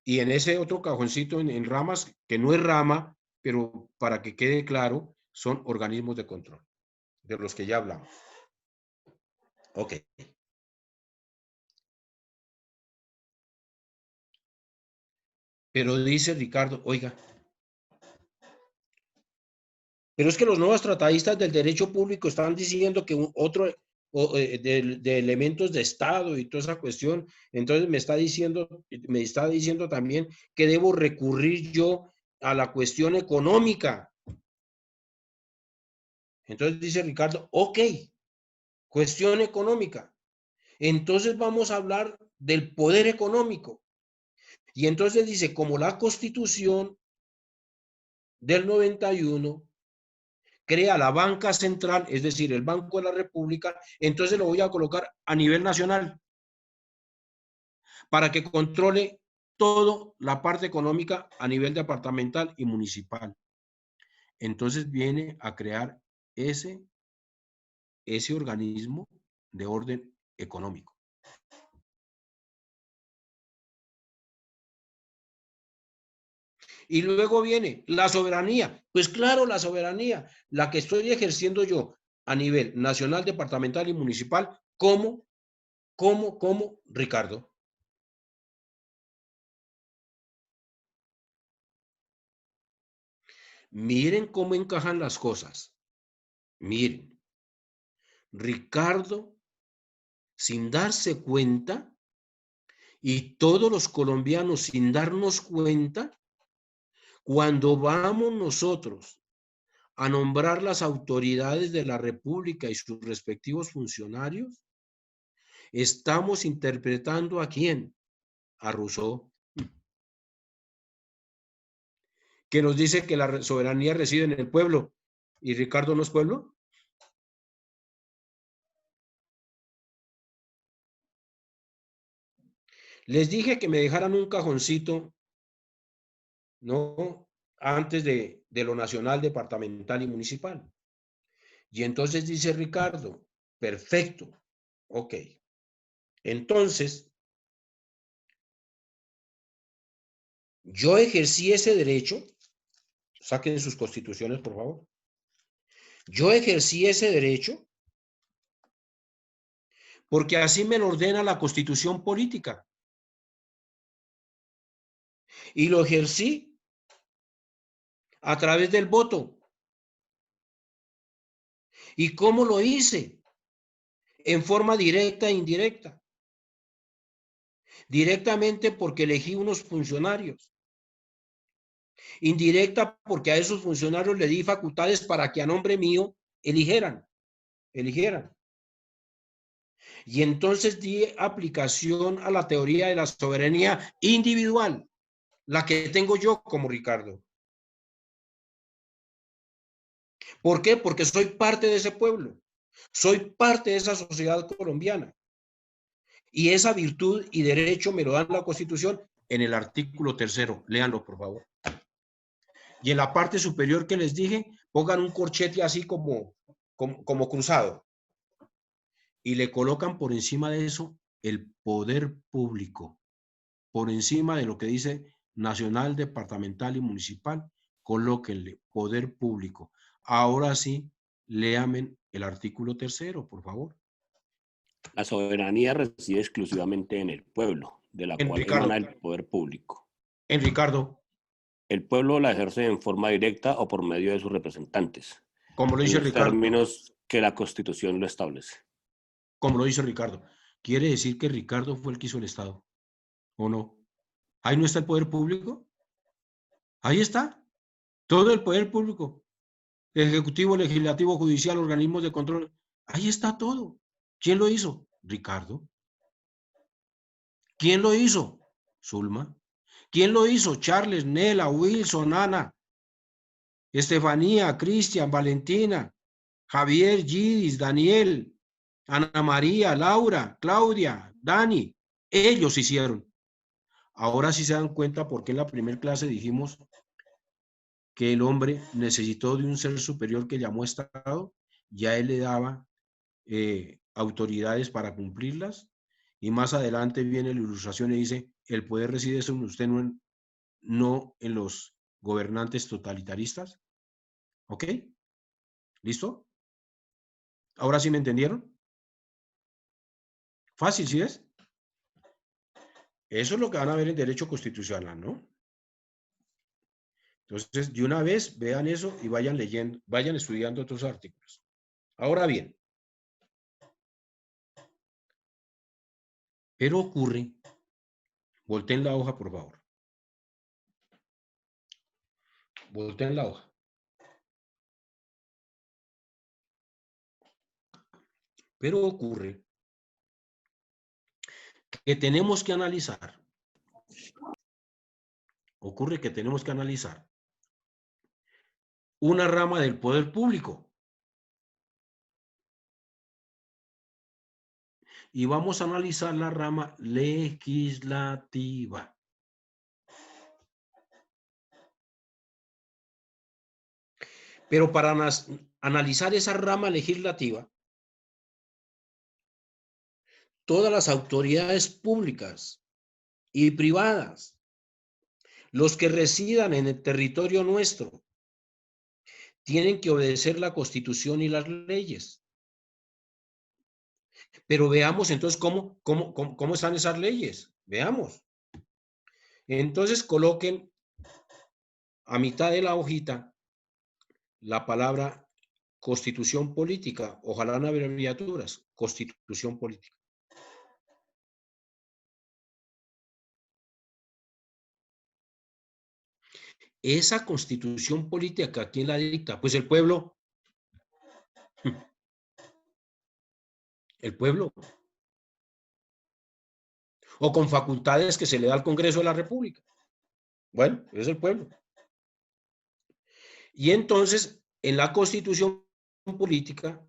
Y en ese otro cajoncito en ramas, que no es rama, pero para que quede claro, son organismos de control, de los que ya hablamos. Ok. Pero dice Ricardo, oiga, pero es que los nuevos tratadistas del derecho público están diciendo que otro de elementos de Estado y toda esa cuestión, entonces me está diciendo también que debo recurrir yo a la cuestión económica. Entonces dice Ricardo, ok, cuestión económica. Entonces vamos a hablar del poder económico. Y entonces dice, como la Constitución del 91 crea la banca central, es decir, el Banco de la República, entonces lo voy a colocar a nivel nacional para que controle toda la parte económica a nivel departamental y municipal. Entonces viene a crear ese organismo de orden económico. Y luego viene la soberanía. Pues claro, la soberanía, la que estoy ejerciendo yo a nivel nacional, departamental y municipal, como Ricardo. Miren cómo encajan las cosas. Miren. Ricardo, sin darse cuenta, y todos los colombianos sin darnos cuenta, cuando vamos nosotros a nombrar las autoridades de la República y sus respectivos funcionarios, estamos interpretando ¿a quién? A Rousseau, que nos dice que la soberanía reside en el pueblo. ¿Y Ricardo no es pueblo? Les dije que me dejaran un cajoncito, ¿no? Antes de lo nacional, departamental y municipal. Y entonces dice Ricardo, perfecto, ok. Entonces, Yo ejercí ese derecho, saquen sus constituciones, por favor. Yo ejercí ese derecho porque así me lo ordena la Constitución política. Y lo ejercí a través del voto. ¿Y cómo lo hice? En forma directa e indirecta. Directamente porque elegí unos funcionarios. Indirecta porque a esos funcionarios le di facultades para que a nombre mío eligieran. Y entonces di aplicación a la teoría de la soberanía individual, la que tengo yo como Ricardo. ¿Por qué? Porque soy parte de ese pueblo, soy parte de esa sociedad colombiana. Y esa virtud y derecho me lo da la Constitución en el artículo 3º. Léanlo, por favor. Y en la parte superior que les dije, pongan un corchete así como cruzado. Y le colocan por encima de eso el poder público. Por encima de lo que dice nacional, departamental y municipal, colóquenle poder público. Ahora sí, léame el artículo 3º, por favor. La soberanía reside exclusivamente en el pueblo, de la cual emana el poder público. En Ricardo. El pueblo la ejerce en forma directa o por medio de sus representantes. Como lo dice Ricardo. En términos que la Constitución lo establece. Como lo dice Ricardo. ¿Quiere decir que Ricardo fue el que hizo el Estado? ¿O no? Ahí no está el poder público. Ahí está. Todo el poder público. Ejecutivo, legislativo, judicial, organismos de control. Ahí está todo. ¿Quién lo hizo? Ricardo. ¿Quién lo hizo? Zulma. ¿Quién lo hizo? Charles, Nela, Wilson, Ana, Estefanía, Cristian, Valentina, Javier, Gidis, Daniel, Ana María, Laura, Claudia, Dani. Ellos hicieron. Ahora sí se dan cuenta por qué en la primera clase dijimos que el hombre necesitó de un ser superior que llamó Estado, ya él le daba autoridades para cumplirlas, y más adelante viene la ilustración y dice, el poder reside en usted, no en los gobernantes totalitaristas. ¿Ok? ¿Listo? ¿Ahora sí me entendieron? Fácil, ¿sí es? Eso es lo que van a ver en derecho constitucional, ¿no? Entonces, de una vez, vean eso y vayan leyendo, vayan estudiando otros artículos. Ahora bien, pero ocurre, volteen la hoja, por favor. Volteen la hoja. Pero ocurre que tenemos que analizar. Ocurre que tenemos que analizar una rama del poder público. Y vamos a analizar la rama legislativa. Pero para analizar esa rama legislativa, todas las autoridades públicas y privadas, los que residan en el territorio nuestro, tienen que obedecer la Constitución y las leyes. Pero veamos entonces cómo están esas leyes. Veamos. Entonces coloquen a mitad de la hojita la palabra Constitución política. Ojalá no abreviaturas. Constitución política. Esa Constitución política, ¿quién la dicta? Pues el pueblo. El pueblo. O con facultades que se le da al Congreso de la República. Bueno, es el pueblo. Y entonces, en la Constitución política,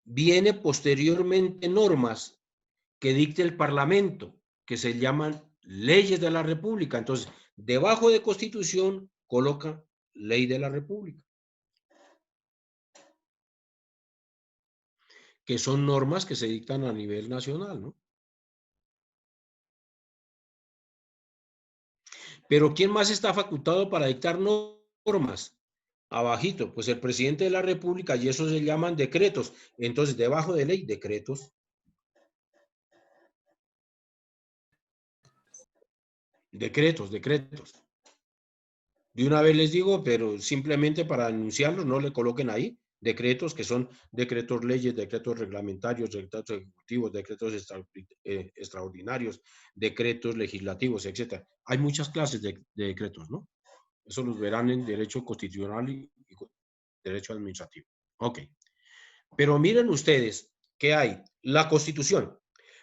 viene posteriormente normas que dicte el Parlamento, que se llaman leyes de la República. Entonces, debajo de Constitución, coloca ley de la República, que son normas que se dictan a nivel nacional, ¿no? Pero ¿quién más está facultado para dictar normas? Abajito, pues el presidente de la República, y eso se llaman decretos. Entonces, debajo de ley, decretos. Decretos. De una vez les digo, pero simplemente para anunciarlos, no le coloquen ahí decretos, que son decretos leyes, decretos reglamentarios, decretos ejecutivos, decretos extraordinarios, decretos legislativos, etc. Hay muchas clases de decretos, ¿no? Eso los verán en derecho constitucional y derecho administrativo. Ok. Pero miren ustedes que hay la Constitución,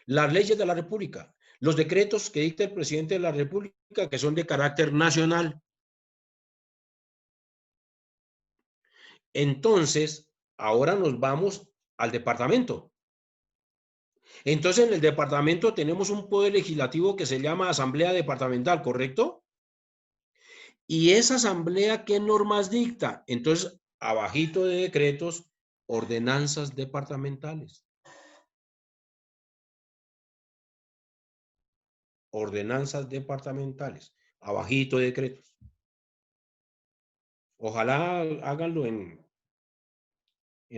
las leyes de la República, los decretos que dicta el presidente de la República, que son de carácter nacional. Entonces, ahora nos vamos al departamento. Entonces, en el departamento tenemos un poder legislativo que se llama Asamblea Departamental, ¿correcto? Y esa asamblea, ¿qué normas dicta? Entonces, abajito de decretos, ordenanzas departamentales. Ordenanzas departamentales, abajito de decretos. Ojalá háganlo en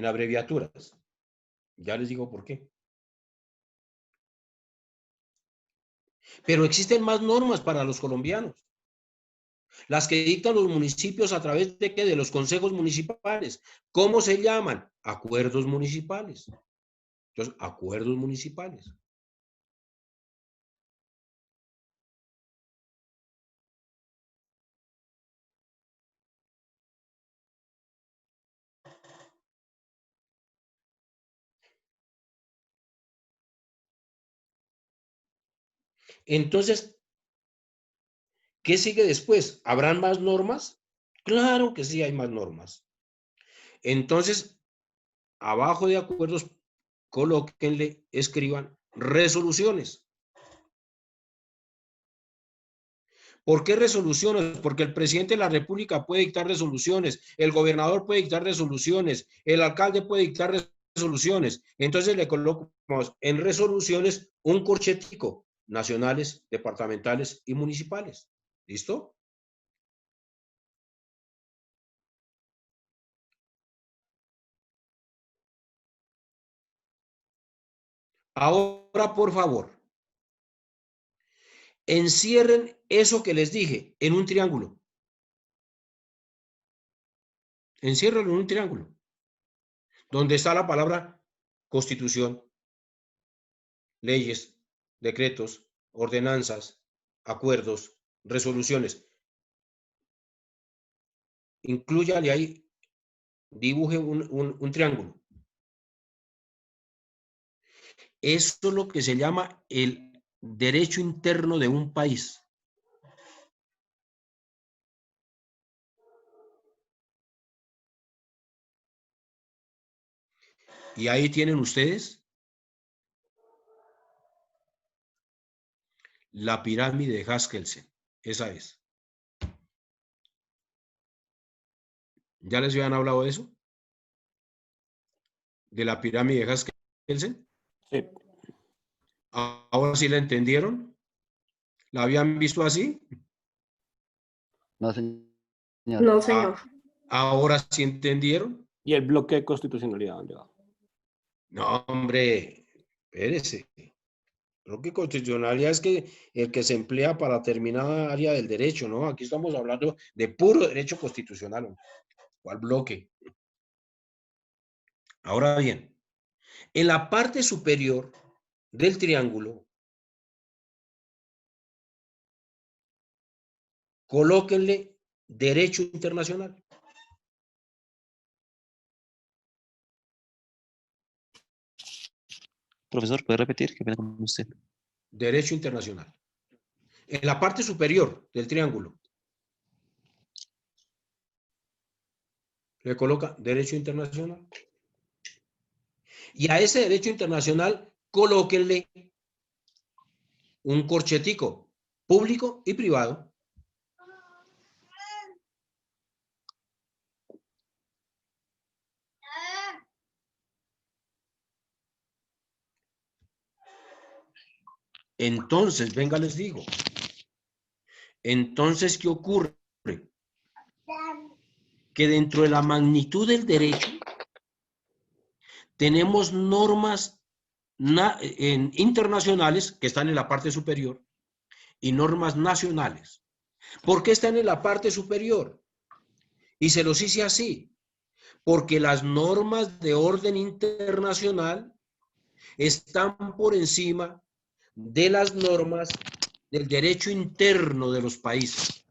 abreviaturas. Ya les digo por qué. Pero existen más normas para los colombianos. Las que dictan los municipios a través de ¿qué? De los consejos municipales. ¿Cómo se llaman? Acuerdos municipales. Entonces, acuerdos municipales. Entonces, ¿qué sigue después? ¿Habrán más normas? Claro que sí hay más normas. Entonces, abajo de acuerdos, colóquenle, escriban resoluciones. ¿Por qué resoluciones? Porque el presidente de la República puede dictar resoluciones, el gobernador puede dictar resoluciones, el alcalde puede dictar resoluciones. Entonces le colocamos en resoluciones un corchetico, nacionales, departamentales y municipales. ¿Listo? Ahora, por favor, encierren eso que les dije en un triángulo. Enciérrenlo en un triángulo, donde está la palabra Constitución, leyes, decretos, ordenanzas, acuerdos, resoluciones. Inclúyale ahí, dibuje un triángulo. Esto es lo que se llama el derecho interno de un país. Y ahí tienen ustedes la pirámide de Haskelsen. Esa es. ¿Ya les habían hablado de eso? ¿De la pirámide de Haskelsen? Sí. ¿Ahora sí la entendieron? ¿La habían visto así? No, señor. No, señor. ¿Ahora sí entendieron? ¿Y el bloque de constitucionalidad dónde va? No, hombre, espérese. Creo que constitucionalidad es que el que se emplea para determinada área del derecho, ¿no? Aquí estamos hablando de puro derecho constitucional. ¿Cuál bloque? Ahora bien, en la parte superior del triángulo, colóquenle derecho internacional. Profesor, ¿puede repetir? ¿Qué pena con usted? Derecho internacional. En la parte superior del triángulo, le coloca derecho internacional. Y a ese derecho internacional, colóquenle un corchetico público y privado. Entonces, venga, les digo, Entonces, ¿qué ocurre? Que dentro de la magnitud del derecho tenemos normas internacionales que están en la parte superior y normas nacionales. ¿Por qué están en la parte superior? Y se los hice así, porque las normas de orden internacional están por encima de las normas del derecho interno de los países.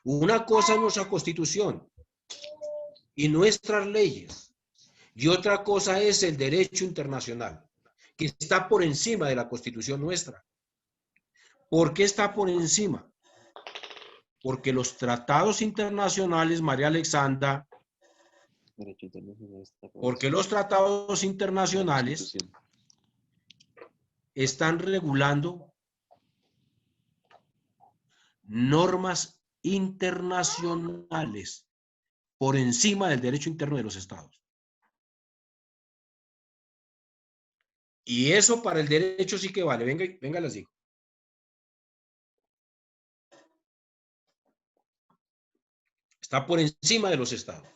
Una cosa es nuestra Constitución y nuestras leyes, y otra cosa es el derecho internacional, que está por encima de la Constitución nuestra. ¿Por qué está por encima? Porque los tratados internacionales, María Alexandra, porque los tratados internacionales están regulando normas internacionales por encima del derecho interno de los estados. Y eso para el derecho sí que vale. Venga, venga, les digo. Está por encima de los estados.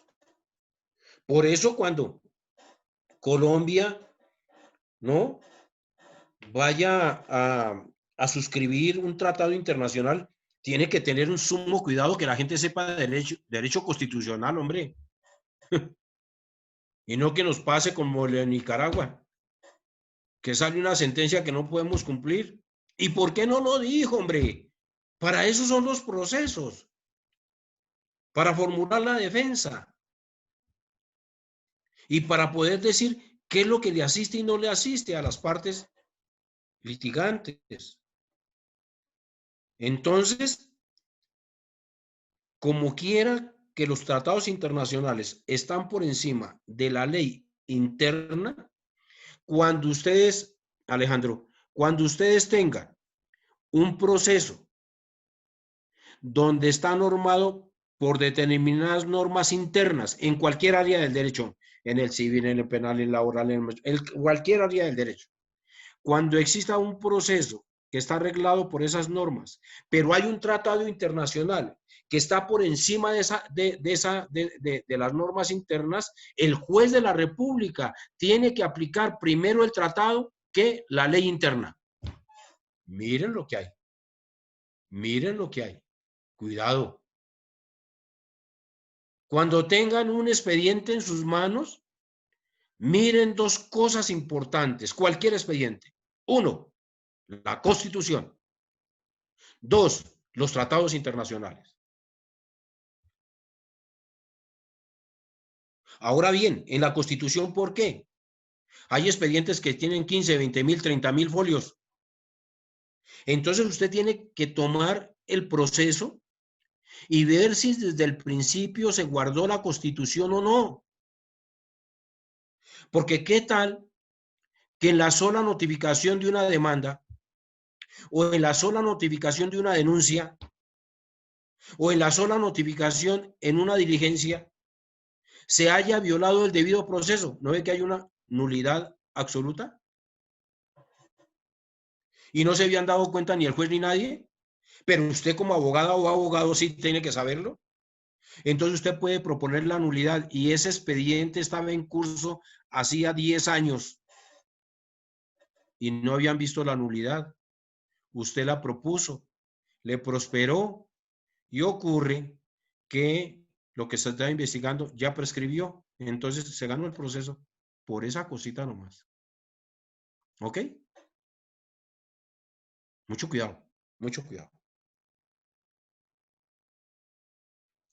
Por eso cuando Colombia, ¿no?, vaya a suscribir un tratado internacional, tiene que tener un sumo cuidado que la gente sepa de derecho constitucional, hombre. Y no que nos pase como en Nicaragua, que sale una sentencia que no podemos cumplir. ¿Y por qué no lo dijo, hombre? Para eso son los procesos, para formular la defensa y para poder decir qué es lo que le asiste y no le asiste a las partes litigantes. Entonces, como quiera que los tratados internacionales están por encima de la ley interna, cuando ustedes, Alejandro, cuando ustedes tengan un proceso donde está normado por determinadas normas internas en cualquier área del derecho, en el civil, en el penal, en el laboral, en cualquier área del derecho, cuando exista un proceso que está arreglado por esas normas, pero hay un tratado internacional que está por encima de las normas internas, el juez de la República tiene que aplicar primero el tratado que la ley interna. Miren lo que hay. Miren lo que hay. Cuidado. Cuando tengan un expediente en sus manos, miren dos cosas importantes, cualquier expediente. Uno, la Constitución. Dos, los tratados internacionales. Ahora bien, en la Constitución, ¿por qué? Hay expedientes que tienen 15, 20,000, 30,000 folios. Entonces usted tiene que tomar el proceso y ver si desde el principio se guardó la Constitución o no. Porque ¿qué tal que en la sola notificación de una demanda o en la sola notificación de una denuncia o en la sola notificación en una diligencia se haya violado el debido proceso? ¿No ve que hay una nulidad absoluta? Y no se habían dado cuenta ni el juez ni nadie, pero usted como abogada o abogado sí tiene que saberlo. Entonces usted puede proponer la nulidad y ese expediente estaba en curso hacía 10 años y no habían visto la nulidad. Usted la propuso, le prosperó y ocurre que lo que se está investigando ya prescribió. Entonces se ganó el proceso por esa cosita nomás. ¿Ok? Mucho cuidado, mucho cuidado.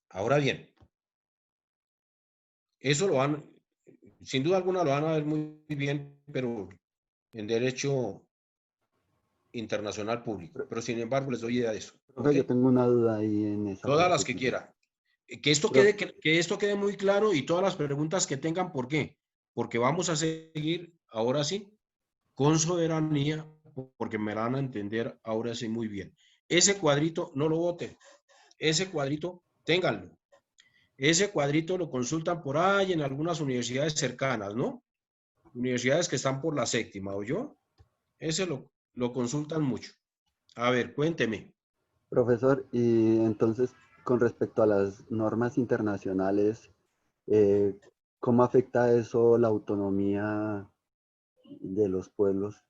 Ahora bien, eso lo van, sin duda alguna lo van a ver muy bien, pero en derecho internacional público. Pero sin embargo les doy idea de eso. ¿Okay? Yo tengo una duda ahí en esa. Todas las que quiera. Que esto quede muy claro y todas las preguntas que tengan, ¿por qué? Porque vamos a seguir, ahora sí, con soberanía, porque me van a entender ahora sí muy bien. Ese cuadrito no lo voten. Ese cuadrito, ténganlo. Ese cuadrito lo consultan por ahí en algunas universidades cercanas, ¿no? Universidades que están por la séptima, ¿oyó? Ese lo consultan mucho. A ver, cuénteme. Profesor, y entonces, con respecto a las normas internacionales, eh, ¿cómo afecta eso la autonomía de los pueblos?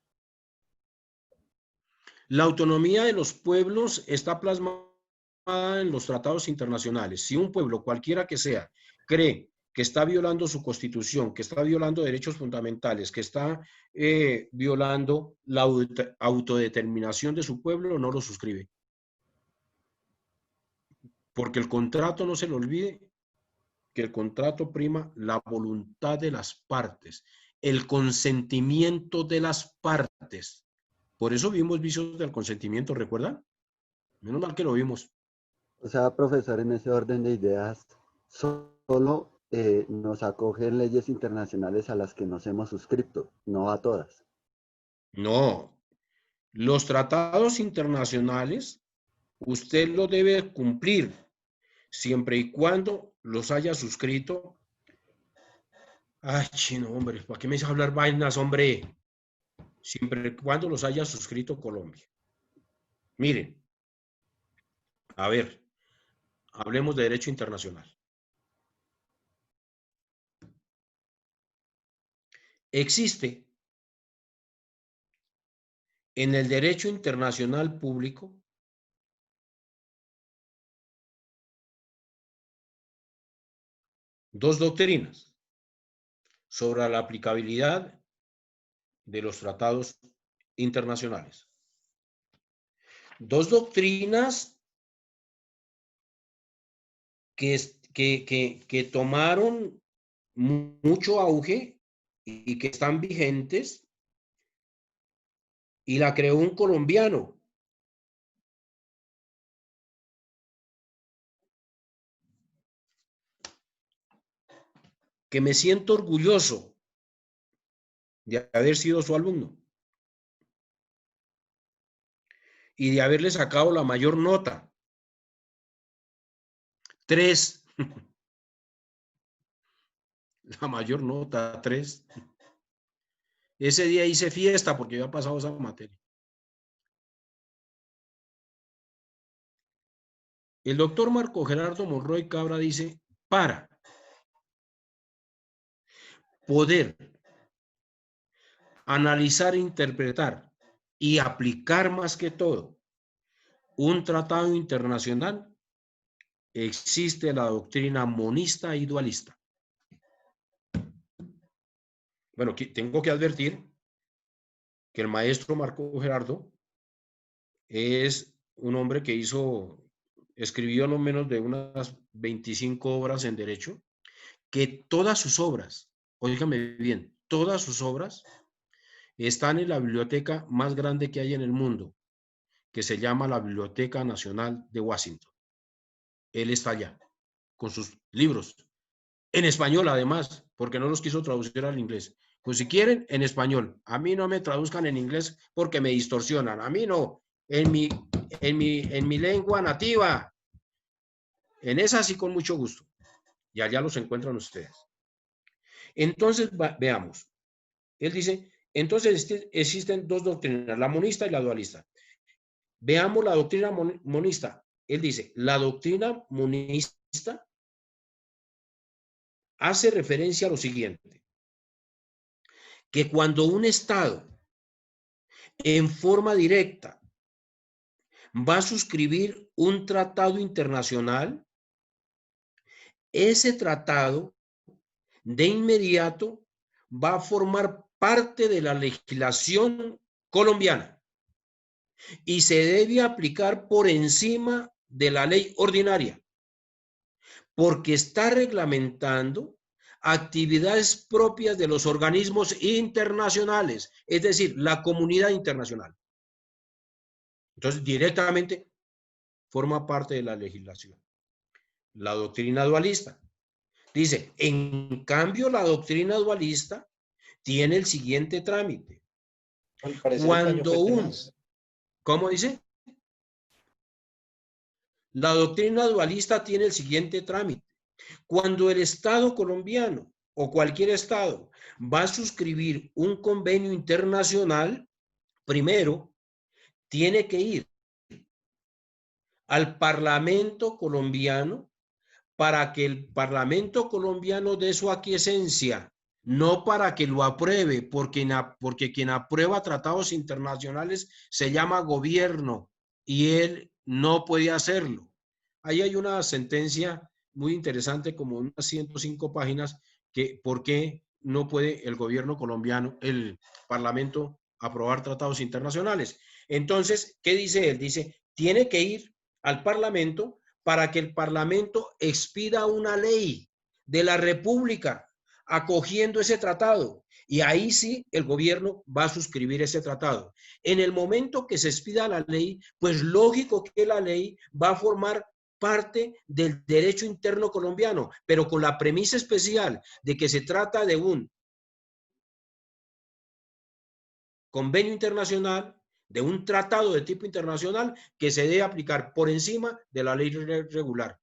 La autonomía de los pueblos está plasmada en los tratados internacionales. Si un pueblo, cualquiera que sea, cree que está violando su constitución, que está violando derechos fundamentales, que está violando la autodeterminación de su pueblo, no lo suscribe. Porque el contrato, no se le olvide, que el contrato prima la voluntad de las partes, el consentimiento de las partes. Por eso vimos vicios del consentimiento, ¿recuerdan? Menos mal que lo vimos. O sea, profesor, en ese orden de ideas, solo nos acogen leyes internacionales a las que nos hemos suscrito, no a todas. No, los tratados internacionales usted los debe cumplir siempre y cuando los haya suscrito. Ay, chino, hombre, ¿para qué me hizo hablar vainas, hombre? Siempre y cuando los haya suscrito Colombia. Miren, a ver, hablemos de derecho internacional. Existe en el derecho internacional público dos doctrinas sobre la aplicabilidad de los tratados internacionales. Dos doctrinas que tomaron mucho auge y que están vigentes, y la creó un colombiano. Que me siento orgulloso de haber sido su alumno y de haberle sacado la mayor nota. 3. La mayor nota, 3. Ese día hice fiesta porque había pasado esa materia. El doctor Marco Gerardo Monroy Cabra dice, para poder analizar, interpretar y aplicar más que todo un tratado internacional, existe la doctrina monista y dualista. Bueno, tengo que advertir que el maestro Marco Gerardo es un hombre que escribió no menos de unas 25 obras en derecho, que todas sus obras, óigame bien, todas sus obras están en la biblioteca más grande que hay en el mundo, que se llama la Biblioteca Nacional de Washington. Él está allá, con sus libros, en español además, porque no los quiso traducir al inglés. Pues si quieren, en español. A mí no me traduzcan en inglés porque me distorsionan. A mí no, en mi lengua nativa. En esa sí, con mucho gusto. Y allá los encuentran ustedes. Entonces, veamos. Él dice, entonces existen dos doctrinas, la monista y la dualista. Veamos la doctrina monista. Él dice, la doctrina monista hace referencia a lo siguiente, que cuando un Estado en forma directa va a suscribir un tratado internacional, ese tratado de inmediato va a formar parte de la legislación colombiana y se debe aplicar por encima de la ley ordinaria, porque está reglamentando actividades propias de los organismos internacionales, es decir, la comunidad internacional. Entonces, directamente forma parte de la legislación. La doctrina dualista dice, en cambio, la doctrina dualista tiene el siguiente trámite. Cuando ¿cómo dice? La doctrina dualista tiene el siguiente trámite. Cuando el Estado colombiano o cualquier Estado va a suscribir un convenio internacional, primero tiene que ir al Parlamento colombiano para que el Parlamento colombiano dé su aquiescencia, no para que lo apruebe, porque quien aprueba tratados internacionales se llama gobierno y él no puede hacerlo. Ahí hay una sentencia muy interesante, como unas 105 páginas, que por qué no puede el gobierno colombiano, el Parlamento, aprobar tratados internacionales. Entonces, ¿qué dice él? Dice, tiene que ir al Parlamento para que el Parlamento expida una ley de la República acogiendo ese tratado. Y ahí sí el gobierno va a suscribir ese tratado. En el momento que se expida la ley, pues lógico que la ley va a formar parte del derecho interno colombiano, pero con la premisa especial de que se trata de un convenio internacional, de un tratado de tipo internacional que se debe aplicar por encima de la ley regular.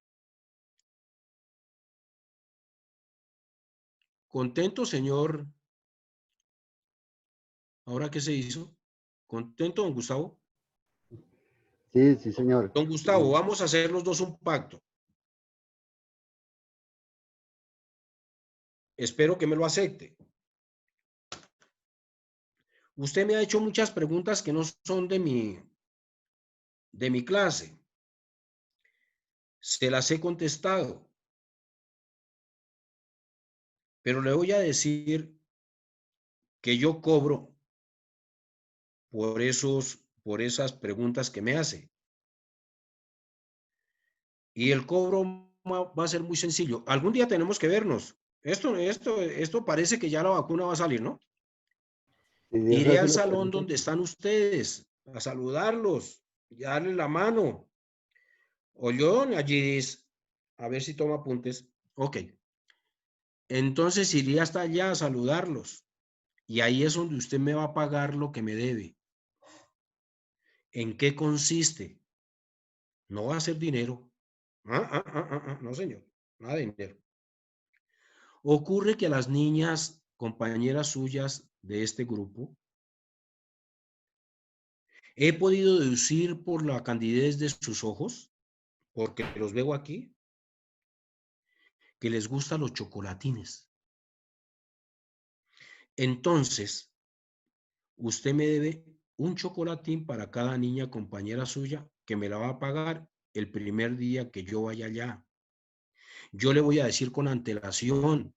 ¿Contento, señor? ¿Ahora qué se hizo? ¿Contento, don Gustavo? Sí, sí, señor. Don Gustavo, vamos a hacer los dos un pacto. Espero que me lo acepte. Usted me ha hecho muchas preguntas que no son de mi clase. Se las he contestado. Pero le voy a decir que yo cobro por esas preguntas que me hace. Y el cobro va a ser muy sencillo. Algún día tenemos que vernos. Esto parece que ya la vacuna va a salir, ¿no? Iré al salón donde están ustedes a saludarlos y darles la mano. O yo, doña Gidis, a ver si toma apuntes. Ok. Entonces iría hasta allá a saludarlos. Y ahí es donde usted me va a pagar lo que me debe. ¿En qué consiste? No va a ser dinero. No, señor. Nada de dinero. Ocurre que a las niñas, compañeras suyas de este grupo, he podido deducir por la candidez de sus ojos, porque los veo aquí, que les gustan los chocolatines. Entonces, usted me debe un chocolatín para cada niña compañera suya que me la va a pagar el primer día que yo vaya allá. Yo le voy a decir con antelación,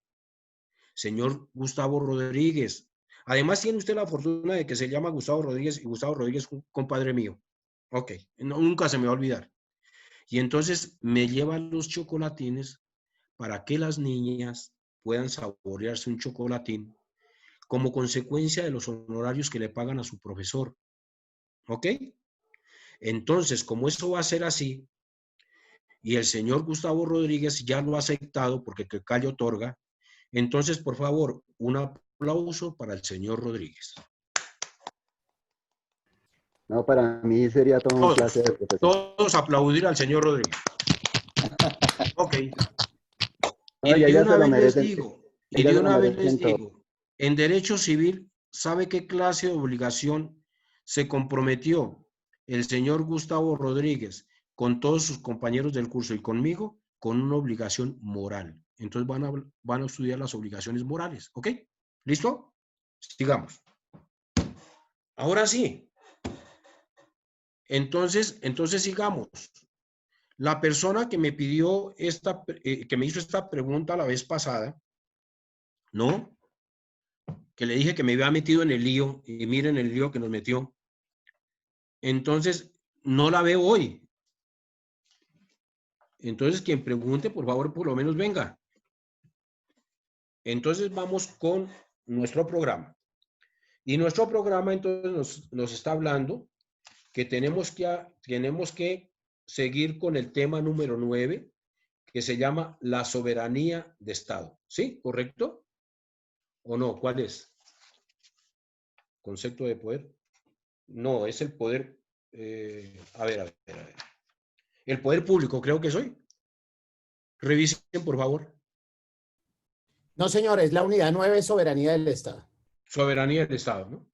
señor Gustavo Rodríguez. Además, tiene usted la fortuna de que se llama Gustavo Rodríguez y Gustavo Rodríguez es un compadre mío. Ok, nunca se me va a olvidar. Y entonces me llevan los chocolatines para que las niñas puedan saborearse un chocolatín como consecuencia de los honorarios que le pagan a su profesor. ¿Ok? Entonces, como eso va a ser así, y el señor Gustavo Rodríguez ya lo ha aceptado porque que calle otorga, entonces, por favor, un aplauso para el señor Rodríguez. No, para mí sería todo un placer, profesor. Todos aplaudir al señor Rodríguez. Ok. No, Y de una vez digo, les digo, en derecho civil, ¿sabe qué clase de obligación se comprometió el señor Gustavo Rodríguez con todos sus compañeros del curso y conmigo? Con una obligación moral. Entonces van a estudiar las obligaciones morales. ¿Ok? ¿Listo? Sigamos. Ahora sí. Entonces sigamos. La persona que me pidió que me hizo esta pregunta la vez pasada, ¿no? Que le dije que me había metido en el lío, y miren el lío que nos metió. Entonces, no la veo hoy. Entonces, quien pregunte, por favor, por lo menos venga. Entonces, vamos con nuestro programa. Y nuestro programa, entonces, nos está hablando que tenemos que seguir con el tema número 9, que se llama la soberanía de Estado. ¿Sí? ¿Correcto? ¿O no? ¿Cuál es? Concepto de poder. No, es el poder. A ver. El poder público, creo que soy. Revisen, por favor. No, señor, es la unidad 9, soberanía del Estado. Soberanía del Estado, ¿no?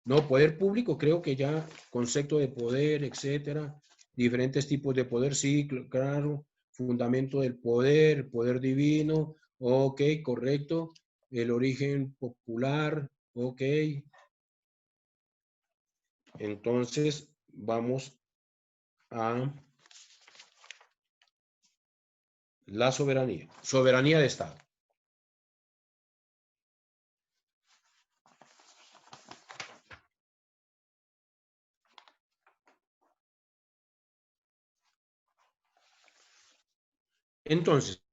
No, poder público, creo que ya, concepto de poder, etcétera. Diferentes tipos de poder, sí, claro. Fundamento del poder, poder divino, ok, correcto. El origen popular, ok. Entonces, vamos a la soberanía. Soberanía de Estado. Entonces,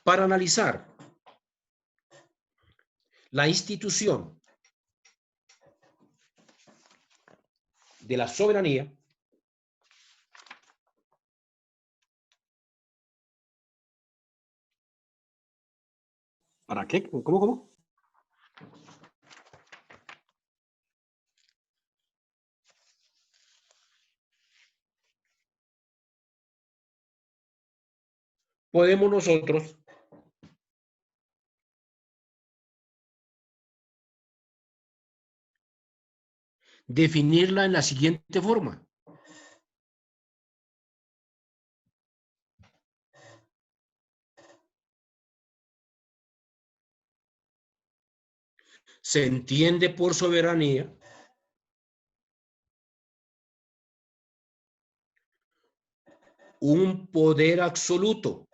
para analizar la institución de la soberanía, ¿para qué? ¿Cómo? podemos nosotros definirla en la siguiente forma. Se entiende por soberanía un poder absoluto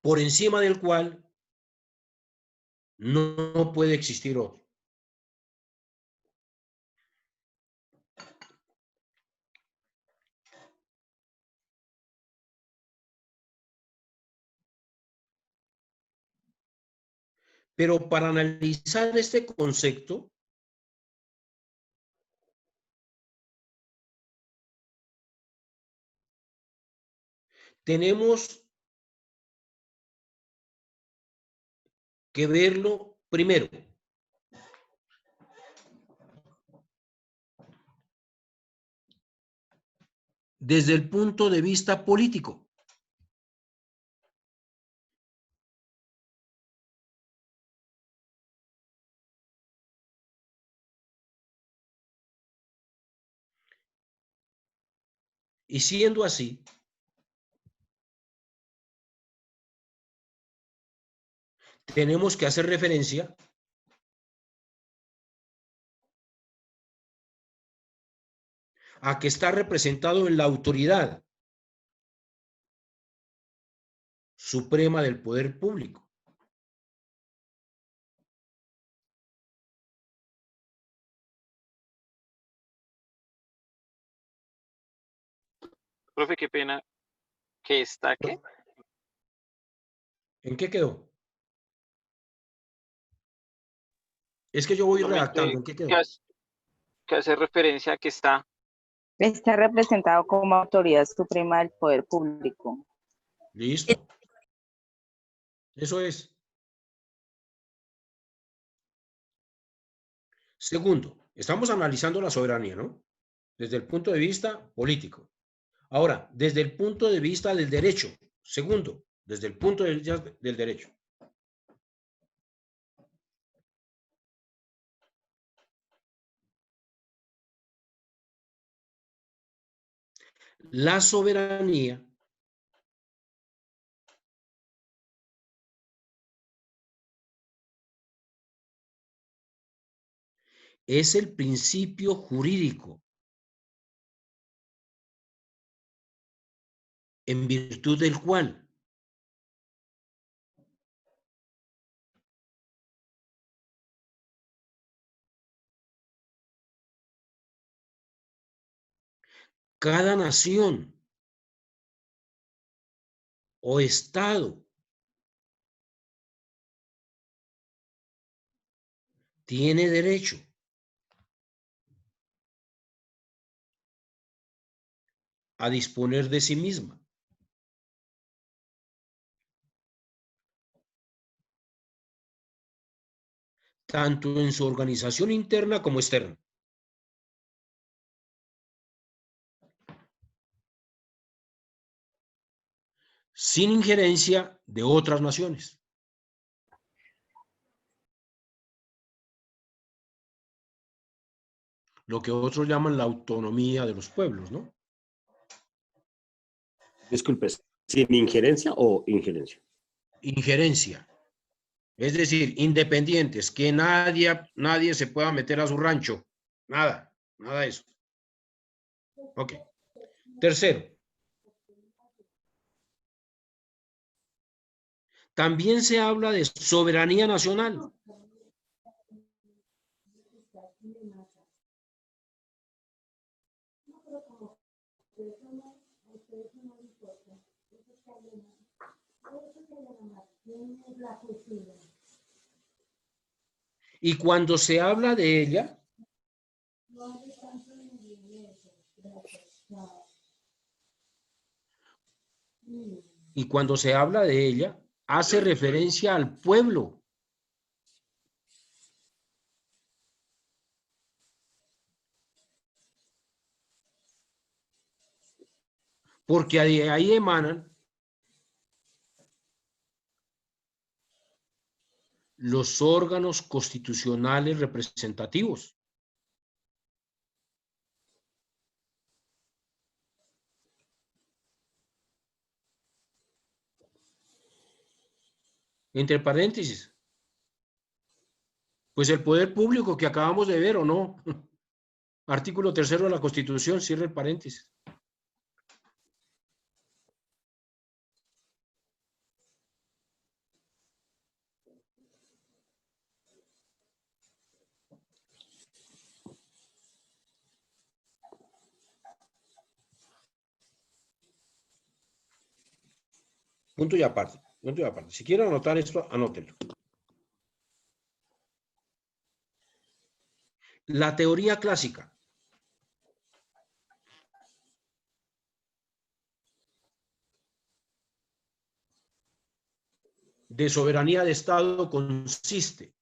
por encima del cual no puede existir otro. Pero para analizar este concepto, tenemos que verlo primero desde el punto de vista político. Y siendo así, tenemos que hacer referencia a que está representado en la autoridad suprema del poder público. Profe, qué pena. ¿Qué está qué? ¿En qué quedó? Es que yo voy redactando. ¿En qué quedó? Que hace referencia a que está. Está representado como autoridad suprema del poder público. Listo. Eso es. Segundo, estamos analizando la soberanía, ¿no? Desde el punto de vista político. Ahora, desde el punto de vista del derecho. Segundo, desde el punto de vista del derecho. La soberanía es el principio jurídico en virtud del cual cada nación o estado tiene derecho a disponer de sí misma. Tanto en su organización interna como externa. Sin injerencia de otras naciones. lo que otros llaman la autonomía de los pueblos, ¿no? Disculpe, ¿sin injerencia o injerencia? Injerencia. Es decir, independientes, que nadie se pueda meter a su rancho. Nada de eso. Ok. Tercero. También se habla de soberanía nacional. Y cuando se habla de ella, hace referencia al pueblo. Porque de ahí emanan los órganos constitucionales representativos. Entre paréntesis, pues el poder público que acabamos de ver, ¿o no? Artículo 3º de la Constitución, cierre el paréntesis. Punto y aparte. Si quieren anotar esto, anótenlo. La teoría clásica de soberanía de Estado consiste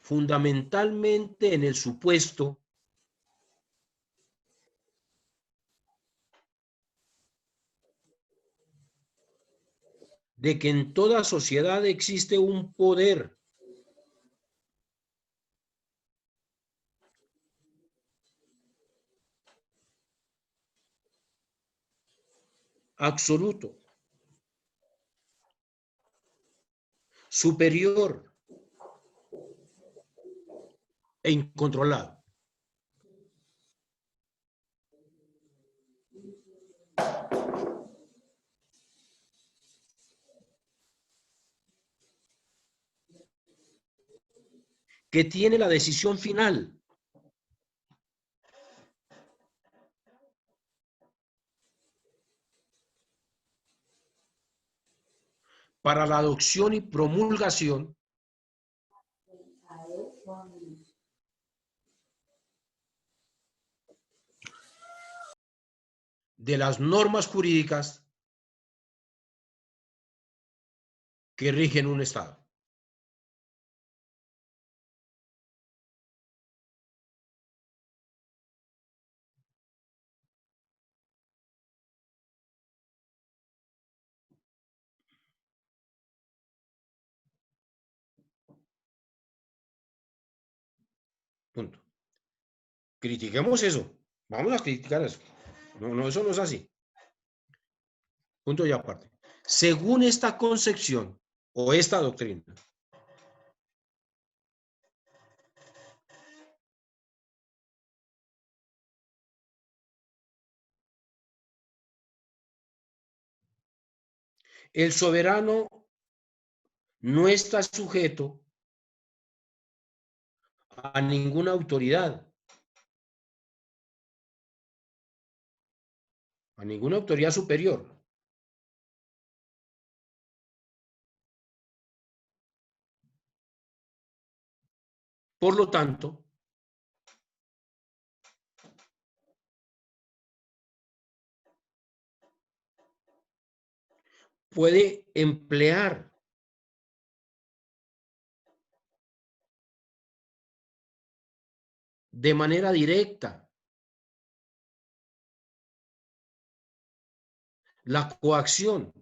fundamentalmente en el supuesto de que en toda sociedad existe un poder absoluto, superior e incontrolado. Que tiene la decisión final. Para la adopción y promulgación de las normas jurídicas que rigen un Estado. Punto. Critiquemos eso. Vamos a criticar eso. No, eso no es así. Punto y aparte. Según esta concepción o esta doctrina, el soberano no está sujeto a ninguna autoridad, a ninguna autoridad superior. Por lo tanto, puede emplear de manera directa la coacción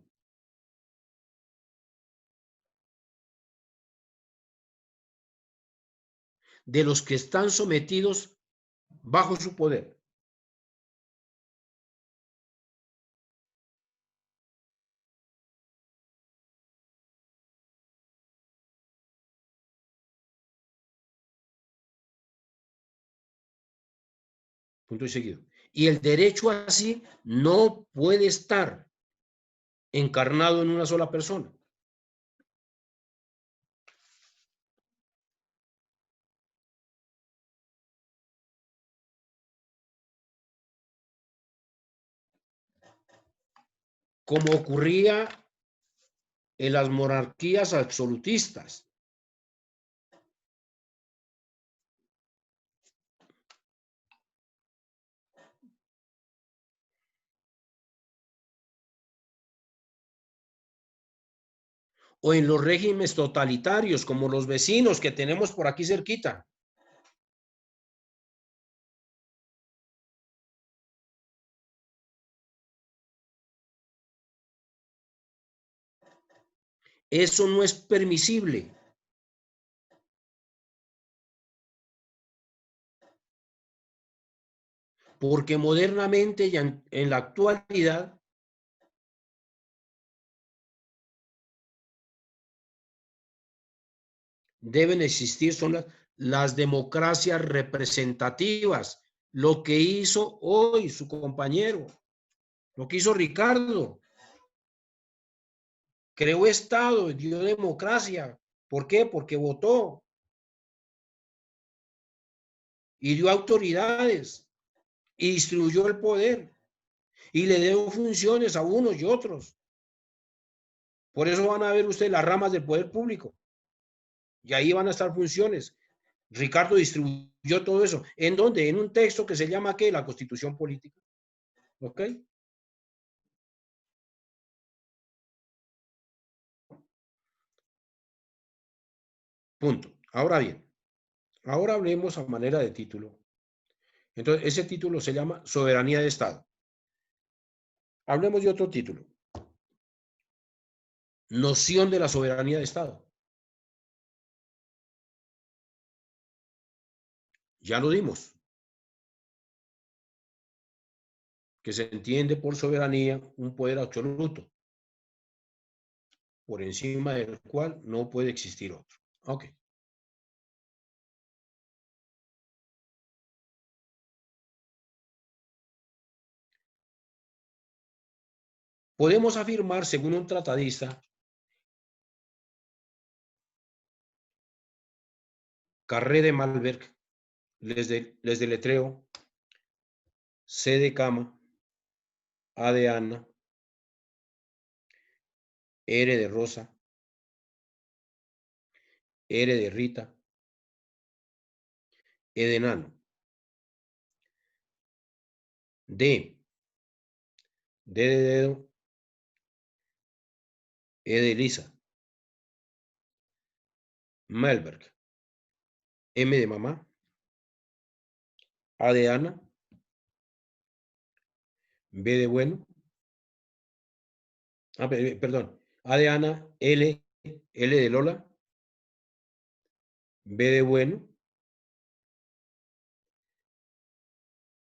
de los que están sometidos bajo su poder. Punto y seguido. Y el derecho así no puede estar encarnado en una sola persona. Como ocurría en las monarquías absolutistas. O en los regímenes totalitarios, como los vecinos que tenemos por aquí cerquita. Eso no es permisible. Porque modernamente y en la actualidad deben existir son las democracias representativas. Lo que hizo hoy su compañero, lo que hizo Ricardo. Creó Estado, dio democracia. ¿Por qué? Porque votó. Y dio autoridades. Y distribuyó el poder. Y le dio funciones a unos y otros. Por eso van a ver ustedes las ramas del poder público. Y ahí van a estar funciones. Ricardo distribuyó todo eso. ¿En dónde? En un texto que se llama ¿qué? La Constitución Política. ¿Ok? Punto. Ahora bien, ahora hablemos a manera de título. Entonces, ese título se llama Soberanía de Estado. Hablemos de otro título. Noción de la soberanía de Estado. Ya lo dimos. Que se entiende por soberanía un poder absoluto, por encima del cual no puede existir otro. Ok. Podemos afirmar, según un tratadista, Carré de Malberg, les deletreo, C de cama, A de Ana, R de Rosa, R de Rita, E de enano, D de dedo, E de Lisa, Malberg, M de mamá, A de Ana, B de bueno, perdón, A de Ana, L de Lola, B de bueno,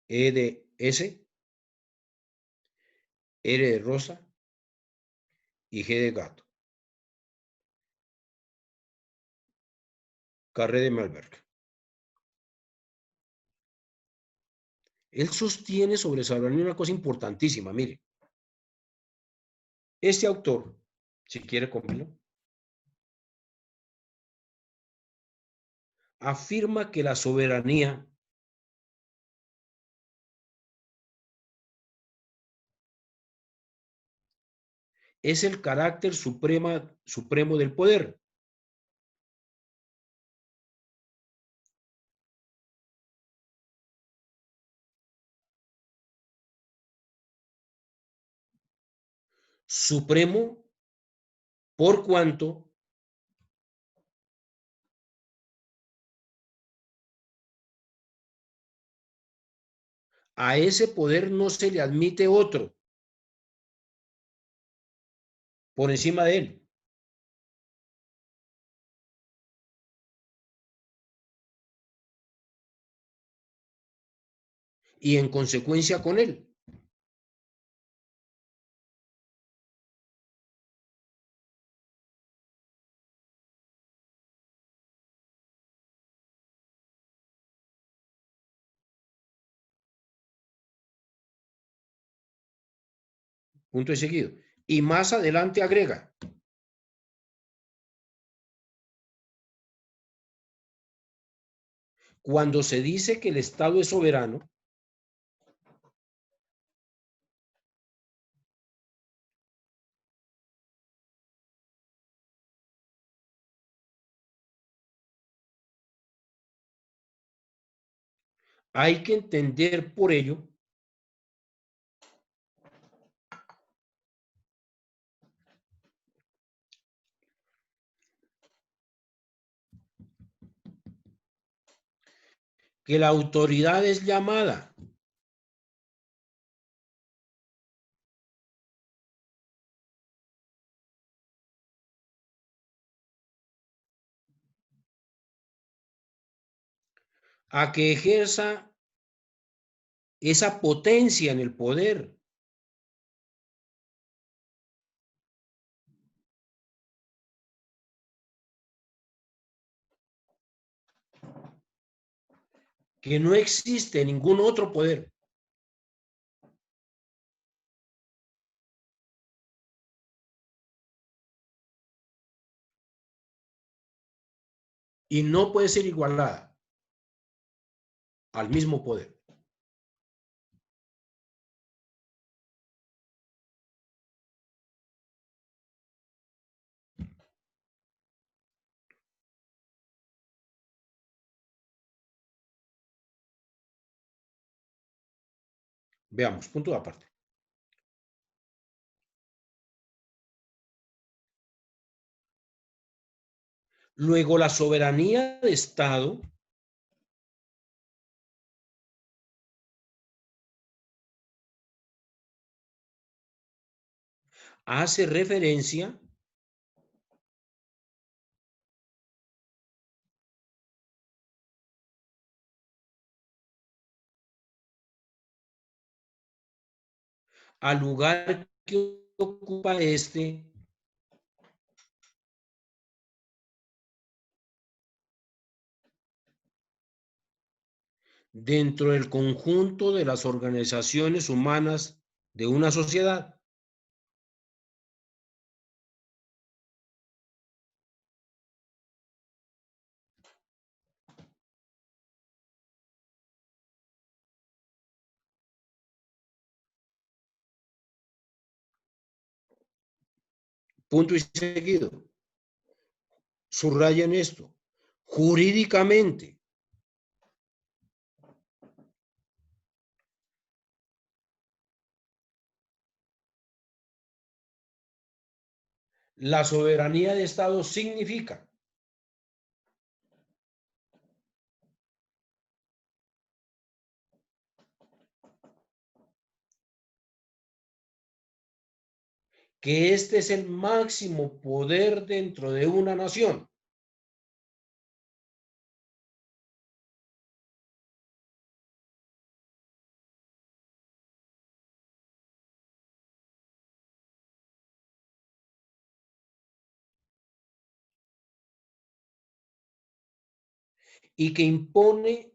E de S, R de Rosa y G de gato. Carré de Malberg. Él sostiene sobre soberanía una cosa importantísima, mire. Este autor, si quiere comerlo, afirma que la soberanía es el carácter supremo del poder. Supremo por cuanto a ese poder no se le admite otro por encima de él. y en consecuencia con él. Punto y seguido. Y más adelante agrega: cuando se dice que el Estado es soberano, hay que entender por ello que la autoridad es llamada a que ejerza esa potencia en el poder, que no existe ningún otro poder. Y no puede ser igualada al mismo poder. Veamos, punto de aparte. Luego, la soberanía de Estado hace referencia al lugar que ocupa este dentro del conjunto de las organizaciones humanas de una sociedad. Punto y seguido. Subrayen esto. Jurídicamente, la soberanía de Estado significa que este es el máximo poder dentro de una nación. Y que impone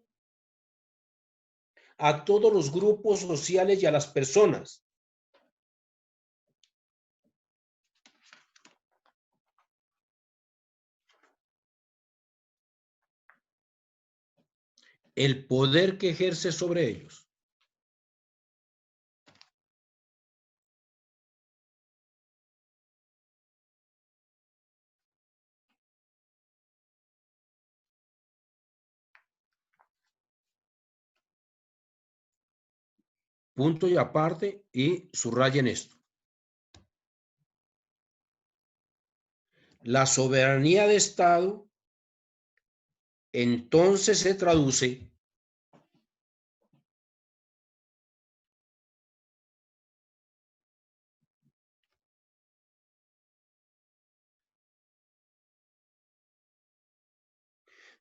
a todos los grupos sociales y a las personas el poder que ejerce sobre ellos. Punto y aparte, y subrayen esto. La soberanía de Estado entonces se traduce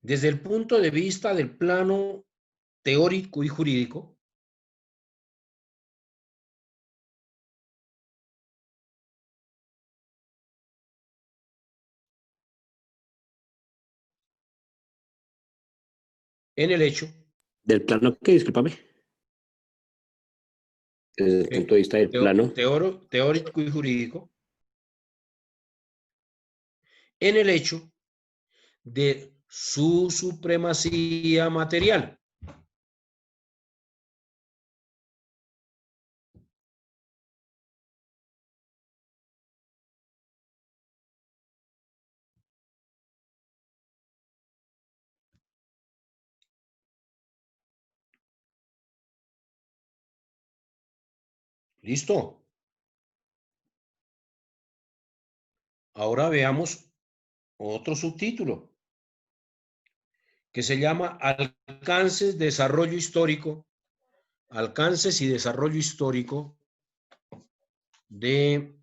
desde el punto de vista del plano teórico y jurídico en el hecho. ¿Del plano qué? Discúlpame. Desde el punto de vista del plano. Teórico y jurídico. En el hecho de su supremacía material. ¿Listo? Ahora veamos otro subtítulo que se llama Alcances, Desarrollo Histórico. Alcances y desarrollo histórico del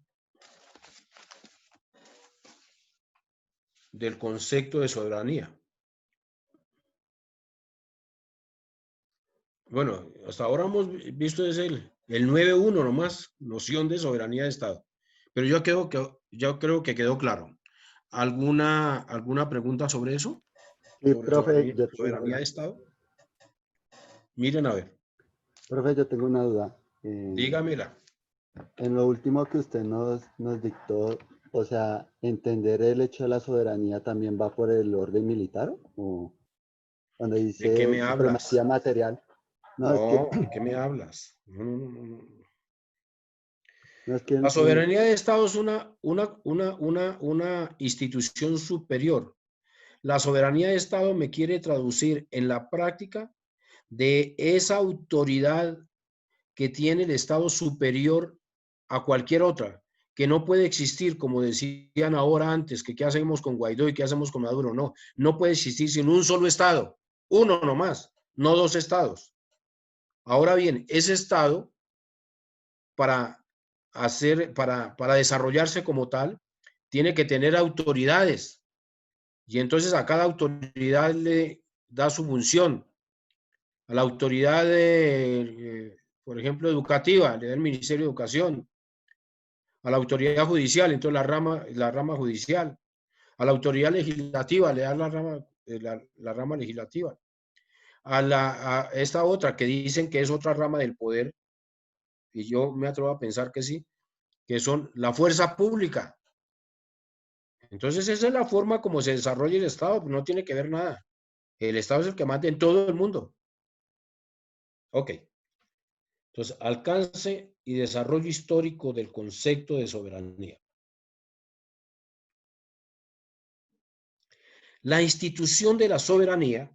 concepto de soberanía. Bueno, hasta ahora hemos visto desde el 9.1 nomás, noción de soberanía de Estado. Pero yo creo que quedó claro. ¿Alguna pregunta sobre eso? Sí, ¿Sobre profe, soberanía de Estado? Miren a ver. Profe, yo tengo una duda. Dígamela. En lo último que usted nos dictó, o sea, ¿entender el hecho de la soberanía también va por el orden militar? ¿O cuando ¿De qué me dice hablas? supremacía material? No, No, es que, ¿de qué me hablas? No. no es que La soberanía de Estado es una institución superior. La soberanía de Estado me quiere traducir en la práctica de esa autoridad que tiene el Estado superior a cualquier otra, que no puede existir, como decían ahora antes, que qué hacemos con Guaidó y qué hacemos con Maduro. No puede existir sin un solo Estado, uno nomás, no dos estados. Ahora bien, ese Estado, para desarrollarse como tal, tiene que tener autoridades. Y entonces a cada autoridad le da su función. A la autoridad, por ejemplo, educativa, le da el Ministerio de Educación. A la autoridad judicial, entonces la rama judicial. A la autoridad legislativa, le da la rama legislativa. A esta otra que dicen que es otra rama del poder, y yo me atrevo a pensar que sí, que son la fuerza pública. Entonces esa es la forma como se desarrolla el Estado, no tiene que ver nada. El Estado es el que manda en todo el mundo. Ok. Entonces, alcance y desarrollo histórico del concepto de soberanía. La institución de la soberanía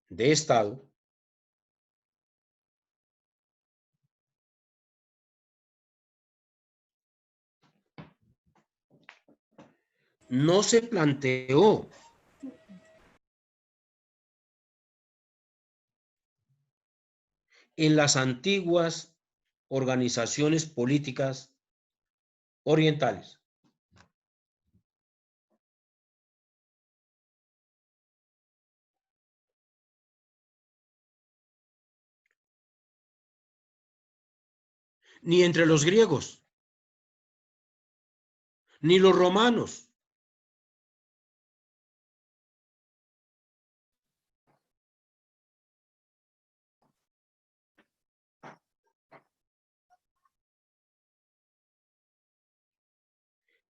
de Estado no se planteó en las antiguas organizaciones políticas orientales. Ni entre los griegos, ni los romanos.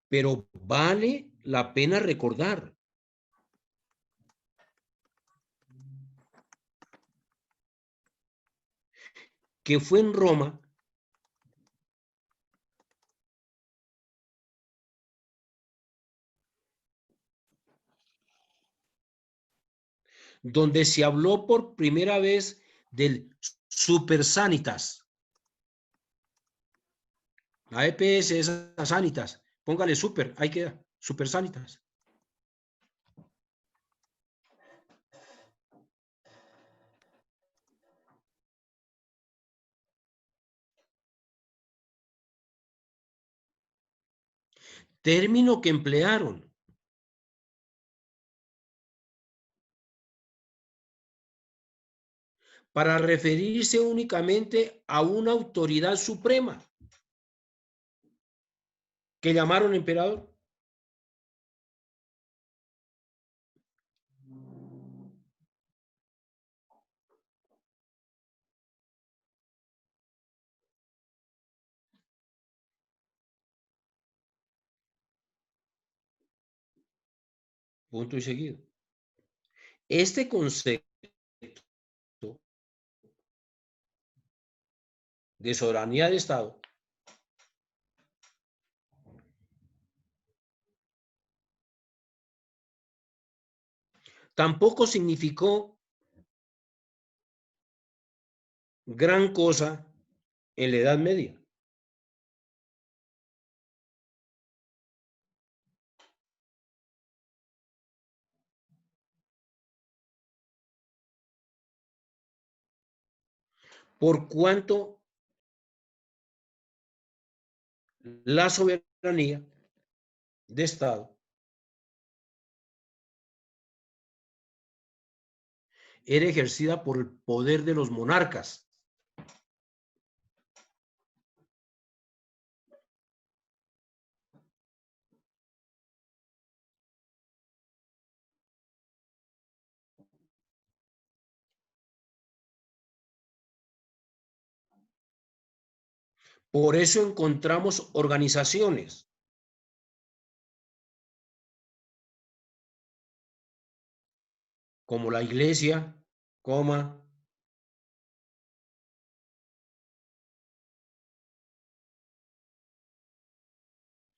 Pero vale la pena recordar que fue en Roma donde se habló por primera vez del super sanitas. La EPS es a sanitas. Póngale super, ahí queda, super sanitas. Término que emplearon para referirse únicamente a una autoridad suprema que llamaron emperador. Punto y seguido. Este concepto de soberanía de Estado tampoco significó gran cosa en la Edad Media. Por cuanto la soberanía de Estado era ejercida por el poder de los monarcas. Por eso encontramos organizaciones como la iglesia,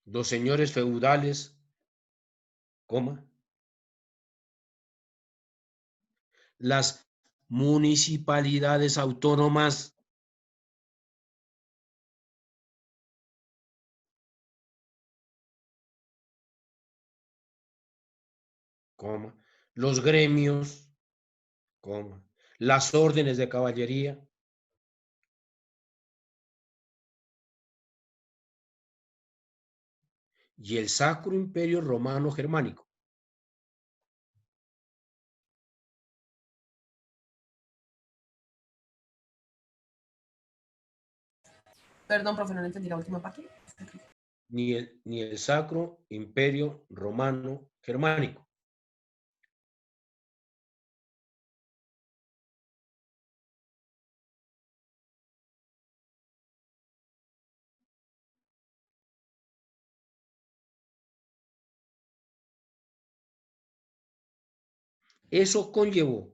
los señores feudales, las municipalidades autónomas, los gremios, las órdenes de caballería, y el Sacro Imperio Romano Germánico. Perdón, profe, no le entendí la última parte. Ni el Sacro Imperio Romano Germánico. Eso conllevó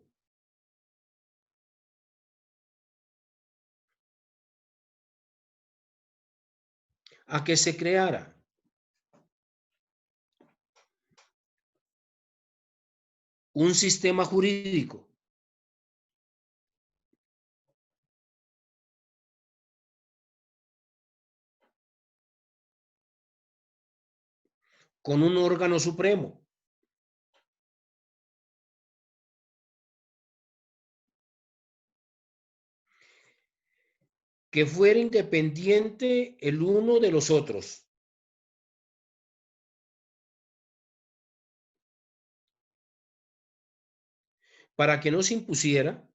a que se creara un sistema jurídico con un órgano supremo que fuera independiente el uno de los otros. Para que no se impusiera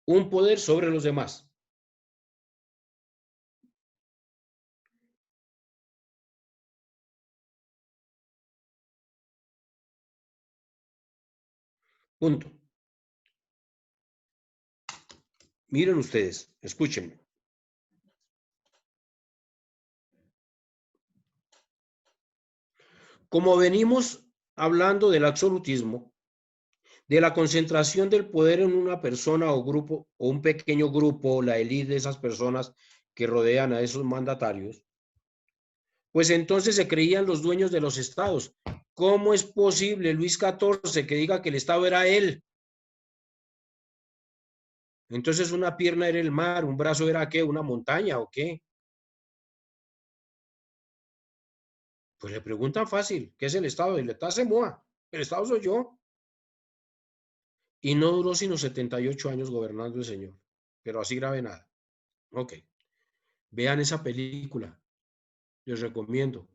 un poder sobre los demás. Punto. Miren ustedes, escúchenme. Como venimos hablando del absolutismo, de la concentración del poder en una persona o grupo, o un pequeño grupo, la élite de esas personas que rodean a esos mandatarios, pues entonces se creían los dueños de los estados. ¿Cómo es posible, Luis XIV, que diga que el estado era él? Entonces una pierna era el mar, un brazo era ¿qué? ¿Una montaña o qué? Pues le preguntan fácil, ¿qué es el estado? El estado se mueva, el estado soy yo. Y no duró sino 78 años gobernando el señor, pero así grave nada. Ok, vean esa película, les recomiendo,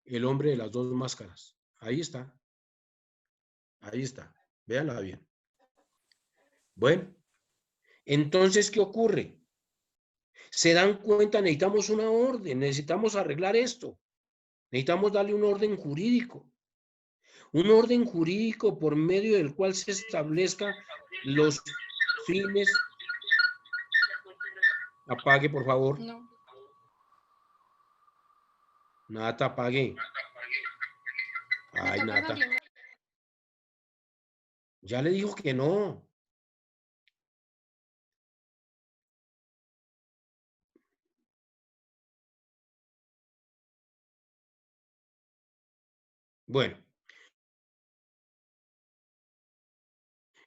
El hombre de las dos máscaras. Ahí está, véanla bien. Bueno, entonces, ¿qué ocurre? Se dan cuenta, necesitamos una orden, necesitamos arreglar esto, necesitamos darle un orden jurídico por medio del cual se establezca los fines. Apague, por favor. No. Nata, apague. Ay, Nata. Ya le dijo que no. Bueno.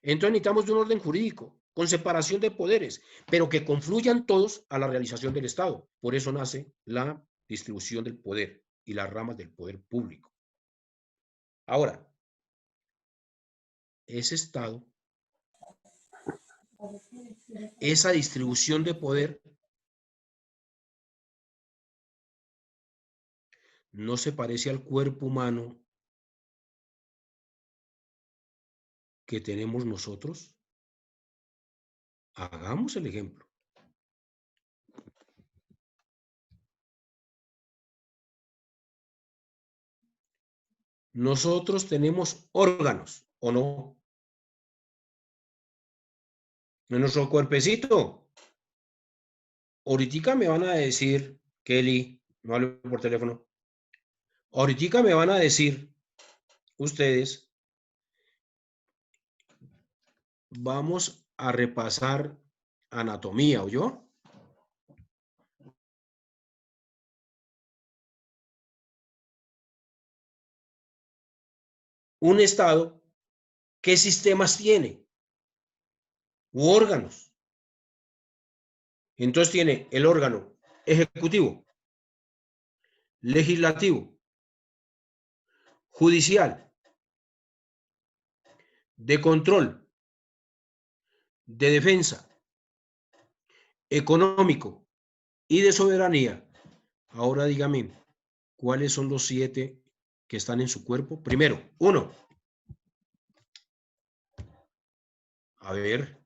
Entonces necesitamos de un orden jurídico, con separación de poderes, pero que confluyan todos a la realización del Estado. Por eso nace la distribución del poder y las ramas del poder público. Ahora, ese Estado, esa distribución de poder, no se parece al cuerpo humano que tenemos nosotros. Hagamos el ejemplo. Nosotros tenemos órganos, ¿o no? En nuestro cuerpecito. Ahorita me van a decir, Kelly, no hablo por teléfono. Ahorita me van a decir, ustedes, vamos a repasar anatomía, ¿oyó? Un estado, ¿qué sistemas tiene? U órganos. Entonces tiene el órgano ejecutivo, legislativo, judicial, de control, de defensa, económico y de soberanía. Ahora dígame, ¿cuáles son los 7 que están en su cuerpo? Primero, 1. A ver.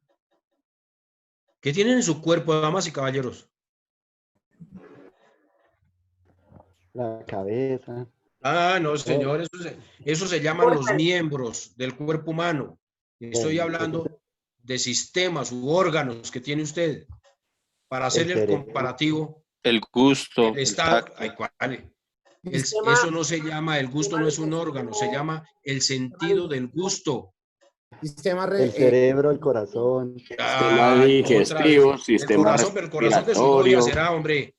¿Qué tienen en su cuerpo, damas y caballeros? La cabeza. Ah, no, señor, eso se llaman los miembros del cuerpo humano. Estoy hablando de sistemas u órganos que tiene usted para hacerle el comparativo. El gusto. El estado. Ay, ¿cuál? Eso no se llama, el gusto no es un órgano, se llama el sentido del gusto. El cerebro, el corazón. Sistema digestivo, sistema el corazón de su novia será, hombre.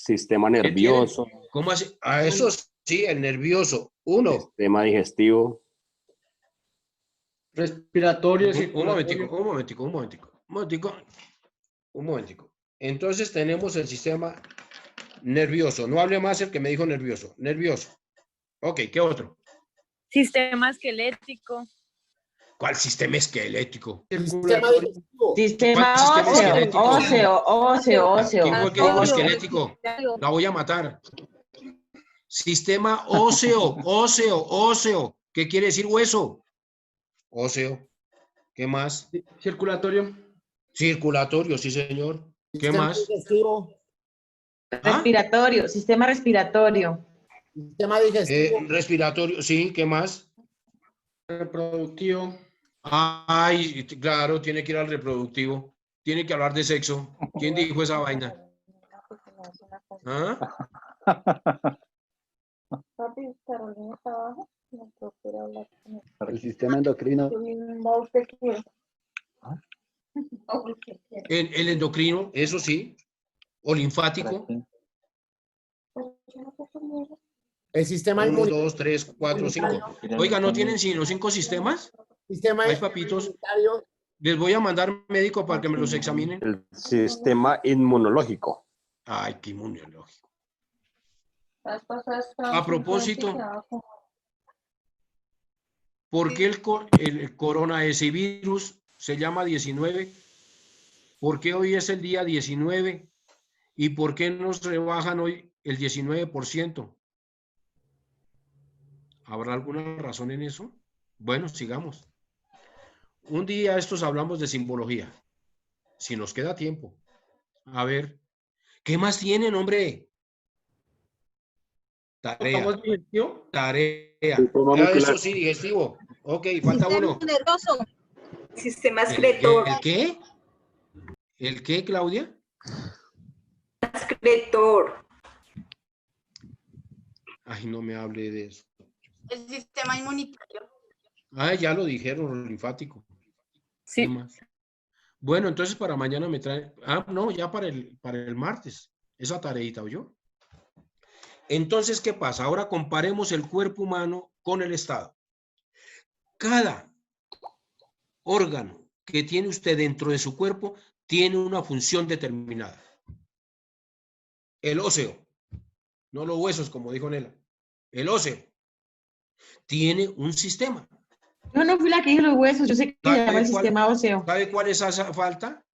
Sistema nervioso. ¿Cómo así? Ah, eso sí, el nervioso. 1. Sistema digestivo. Respiratorio. Un momentico. Entonces tenemos el sistema nervioso. No hable más el que me dijo nervioso. Nervioso. Ok, ¿qué otro? Sistema esquelético. ¿Cuál sistema esquelético? Sistema óseo. ¿Quién fue que dijo esquelético? La voy a matar. Sistema óseo. ¿Qué quiere decir hueso? Óseo. ¿Qué más? Circulatorio. Circulatorio, sí, señor. ¿Qué más? Respiratorio, sistema respiratorio. Sistema digestivo. Respiratorio, sí, ¿qué más? Reproductivo. Ay, claro, tiene que ir al reproductivo. Tiene que hablar de sexo. ¿Quién dijo esa vaina? ¿Ah? El sistema endocrino. El endocrino, eso sí. O linfático. El sistema 1, 2, 3, 4, 5. Oiga, ¿no tienen sino 5 sistemas? Sistema Ay, papitos. Les voy a mandar médico para que me los examinen. El sistema inmunológico. Ay, qué inmunológico. A propósito, ¿por qué el coronavirus se llama 19? ¿Por qué hoy es el día 19? ¿Y por qué nos rebajan hoy el 19%? ¿Habrá alguna razón en eso? Bueno, sigamos. Un día estos hablamos de simbología. Si nos queda tiempo. A ver, ¿qué más tienen, hombre? Tarea. Eso sí, digestivo. Ok, falta uno. Nervioso. Sistema excretor. ¿El qué? ¿El qué, Claudia? Excretor. Ay, no me hable de eso. El sistema inmunitario. Ah, ya lo dijeron, linfático. Sí. ¿Qué más? Bueno, entonces para mañana me trae. Ah, no, ya para el martes. Esa tareita, ¿oyó? Entonces, ¿qué pasa? Ahora comparemos el cuerpo humano con el Estado. Cada órgano que tiene usted dentro de su cuerpo tiene una función determinada. El óseo, no los huesos, como dijo Nela. El óseo tiene un sistema. Yo no fui la que dijo los huesos, yo sé que se llama el sistema óseo. ¿Sabe cuál es esa falta?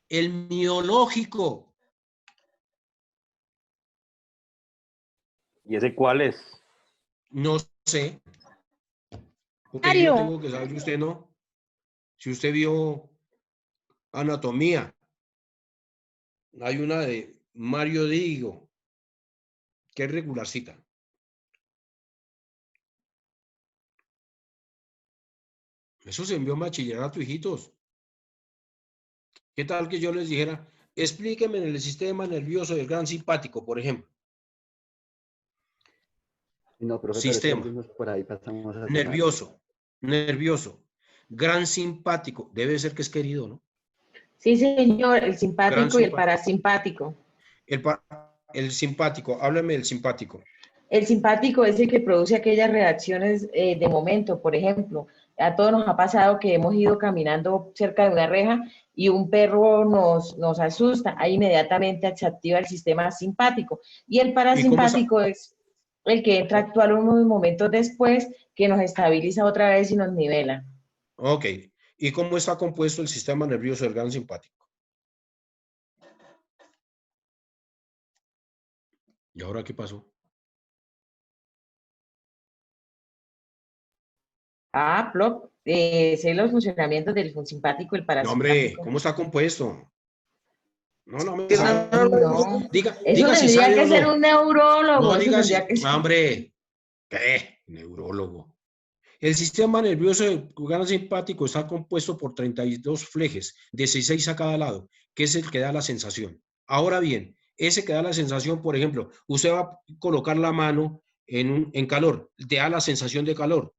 El miológico. ¿Y ese cuál es? No sé. Porque yo tengo que saber, usted no. Si usted vio anatomía, hay una de Mario Digo, que es regularcita. Eso se envió a bachillerato, hijitos. ¿Qué tal que yo les dijera, explíquenme en el sistema nervioso del gran simpático, por ejemplo? No, profe, Sistema pero por ahí pasamos a nervioso, gran simpático. Debe ser que es querido, ¿no? Sí, señor, el simpático Gran y el simpático. parasimpático. El simpático, háblame del simpático. El simpático es el que produce aquellas reacciones de momento. Por ejemplo, a todos nos ha pasado que hemos ido caminando cerca de una reja y un perro nos asusta. Ahí inmediatamente se activa el sistema simpático. Y el parasimpático es el que entra a actuar unos momentos después, que nos estabiliza otra vez y nos nivela. Ok. ¿Y cómo está compuesto el sistema nervioso del gran simpático? ¿Y ahora qué pasó? Ah, plop, sé los funcionamientos del simpático y el No, parasimpático. hombre, ¿cómo está compuesto? No me no. Diga Eso si tendría sabe que o ser no. un neurólogo. No eso diga tendría que ser... hombre. ¿Qué? Neurólogo. El sistema nervioso del gran simpático está compuesto por 32 flejes, de 16 a cada lado, que es el que da la sensación. Ahora bien, ese que da la sensación, por ejemplo, usted va a colocar la mano en calor, te da la sensación de calor.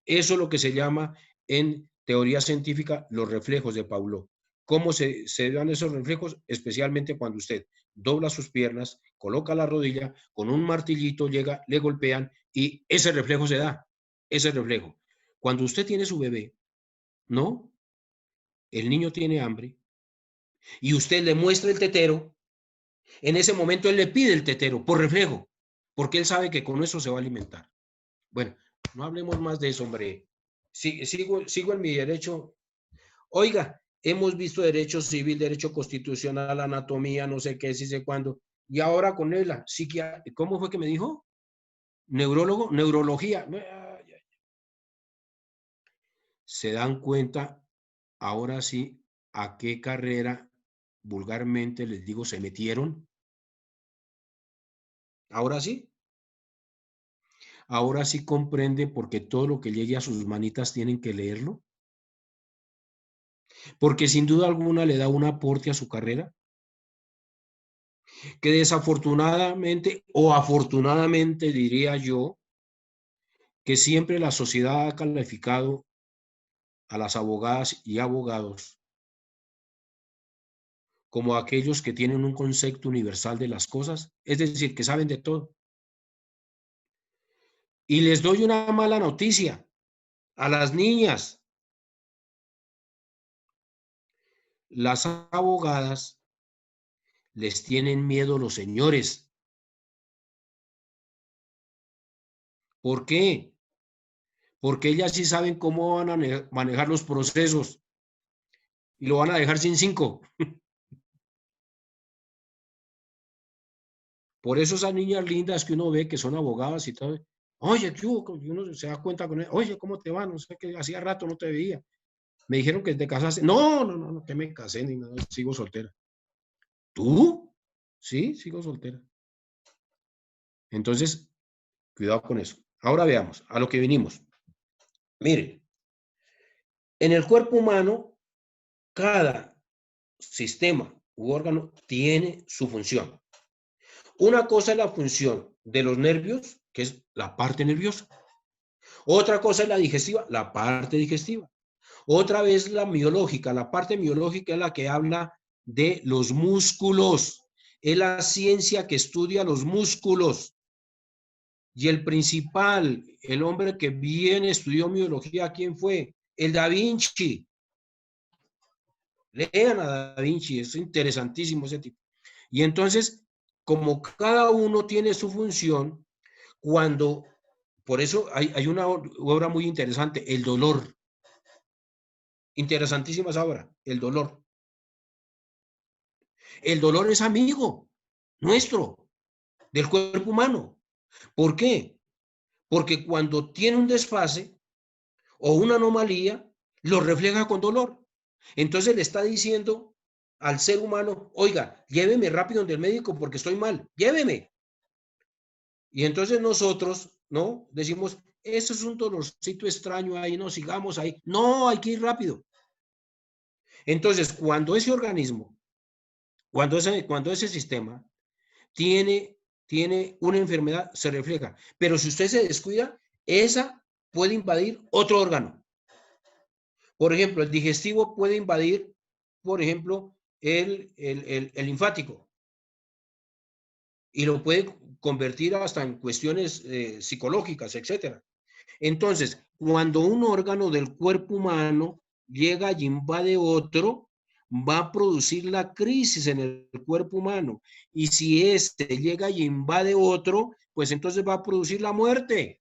Eso es lo que se llama en teoría científica los reflejos de Pavlov. ¿Cómo se dan esos reflejos? Especialmente cuando usted dobla sus piernas, coloca la rodilla, con un martillito llega, le golpean y ese reflejo se da. Ese reflejo. Cuando usted tiene su bebé, ¿no? El niño tiene hambre y usted le muestra el tetero, en ese momento él le pide el tetero por reflejo, porque él sabe que con eso se va a alimentar. Bueno, no hablemos más de eso, hombre. Sigo en mi derecho. Oiga, hemos visto derecho civil, derecho constitucional, anatomía, no sé qué, sí sé cuándo. Y ahora con él, ¿cómo fue que me dijo? Neurólogo, neurología. Se dan cuenta, ahora sí, a qué carrera, vulgarmente les digo, se metieron. Ahora sí. Ahora sí comprende porque todo lo que llegue a sus manitas tienen que leerlo. Porque sin duda alguna le da un aporte a su carrera. Que desafortunadamente o afortunadamente diría yo, que siempre la sociedad ha calificado a las abogadas y abogados como aquellos que tienen un concepto universal de las cosas, es decir, que saben de todo. Y les doy una mala noticia a las niñas. Las abogadas les tienen miedo los señores. ¿Por qué? Porque ellas sí saben cómo van a manejar los procesos y lo van a dejar sin 5. Por eso esas niñas lindas que uno ve que son abogadas y todo, oye, ¿qué hubo? Y uno se da cuenta con él, oye, ¿cómo te va? No sé, que hacía rato no te veía. Me dijeron que te casaste. No, que me casé ni nada, sigo soltera. ¿Tú? Sí, sigo soltera. Entonces, cuidado con eso. Ahora veamos a lo que vinimos. Mire, en el cuerpo humano, cada sistema u órgano tiene su función. Una cosa es la función de los nervios que es la parte nerviosa. Otra cosa es la digestiva, la parte digestiva. Otra vez la miológica, la parte miológica es la que habla de los músculos. Es la ciencia que estudia los músculos. Y el principal, el hombre que bien estudió miología, ¿quién fue? El Da Vinci. Lean a Da Vinci, es interesantísimo ese tipo. Y entonces, como cada uno tiene su función, por eso hay una obra muy interesante, el dolor. Interesantísima esa obra, el dolor. El dolor es amigo nuestro, del cuerpo humano. ¿Por qué? Porque cuando tiene un desfase o una anomalía, lo refleja con dolor. Entonces le está diciendo al ser humano, oiga, lléveme rápido donde el médico porque estoy mal, lléveme. Y entonces nosotros, ¿no? Decimos, eso es un dolorcito extraño ahí, no sigamos ahí. No, hay que ir rápido. Entonces, cuando ese organismo, cuando ese sistema tiene una enfermedad, se refleja. Pero si usted se descuida, esa puede invadir otro órgano. Por ejemplo, el digestivo puede invadir, por ejemplo, el linfático. Y lo puede convertir hasta en cuestiones psicológicas, etc. Entonces, cuando un órgano del cuerpo humano llega y invade otro, va a producir la crisis en el cuerpo humano. Y si este llega y invade otro, pues entonces va a producir la muerte.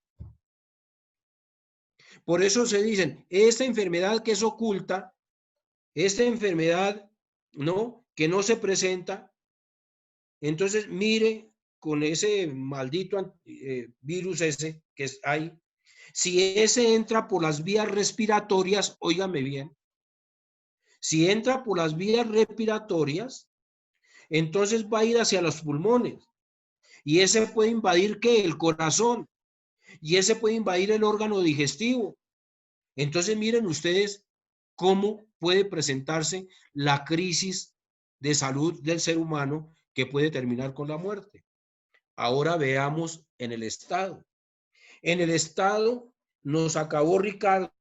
Por eso se dicen, esta enfermedad que es oculta, esta enfermedad, ¿no?, que no se presenta, entonces mire con ese maldito virus ese que hay, si ese entra por las vías respiratorias, óigame bien, si entra por las vías respiratorias, entonces va a ir hacia los pulmones. Y ese puede invadir, ¿qué? El corazón. Y ese puede invadir el órgano digestivo. Entonces miren ustedes cómo puede presentarse la crisis de salud del ser humano que puede terminar con la muerte. Ahora veamos en el Estado. En el Estado nos acabó Ricardo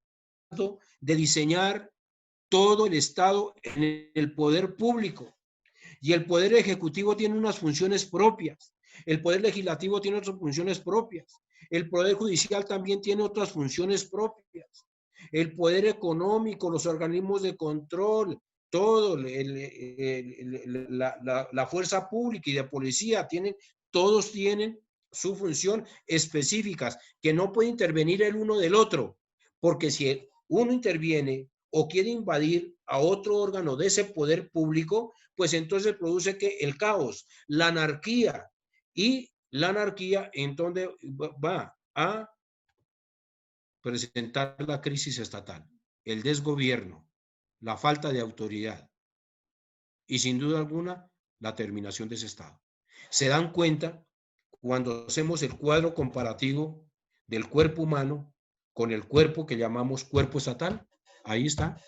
de diseñar todo el Estado en el poder público. Y el poder ejecutivo tiene unas funciones propias. El poder legislativo tiene otras funciones propias. El poder judicial también tiene otras funciones propias. El poder económico, los organismos de control, todo, la fuerza pública y de policía, todos tienen su función específicas, que no puede intervenir el uno del otro, porque si uno interviene o quiere invadir a otro órgano de ese poder público, pues entonces produce que el caos, la anarquía, y la anarquía entonces va a presentar la crisis estatal, el desgobierno, la falta de autoridad y sin duda alguna la terminación de ese Estado. ¿Se dan cuenta cuando hacemos el cuadro comparativo del cuerpo humano con el cuerpo que llamamos cuerpo estatal? Ahí está.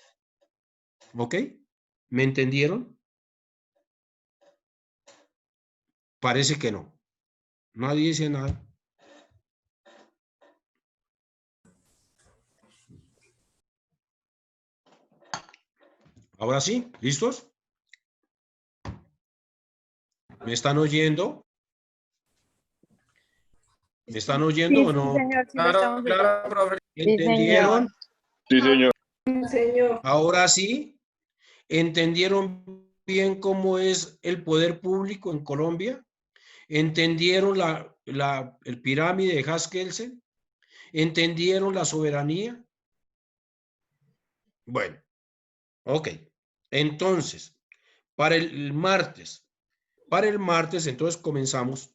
¿Ok? ¿Me entendieron? Parece que no. Nadie dice nada. Ahora sí, ¿listos? ¿Me están oyendo? ¿Me están oyendo o no? Sí, señor, sí, lo estamos Claro, profe. ¿Entendieron? Sí, señor. Señor. Ahora sí, ¿entendieron bien cómo es el poder público en Colombia? ¿Entendieron el pirámide de Haskell? ¿Entendieron la soberanía? Bueno, ok. Entonces, para el martes, entonces comenzamos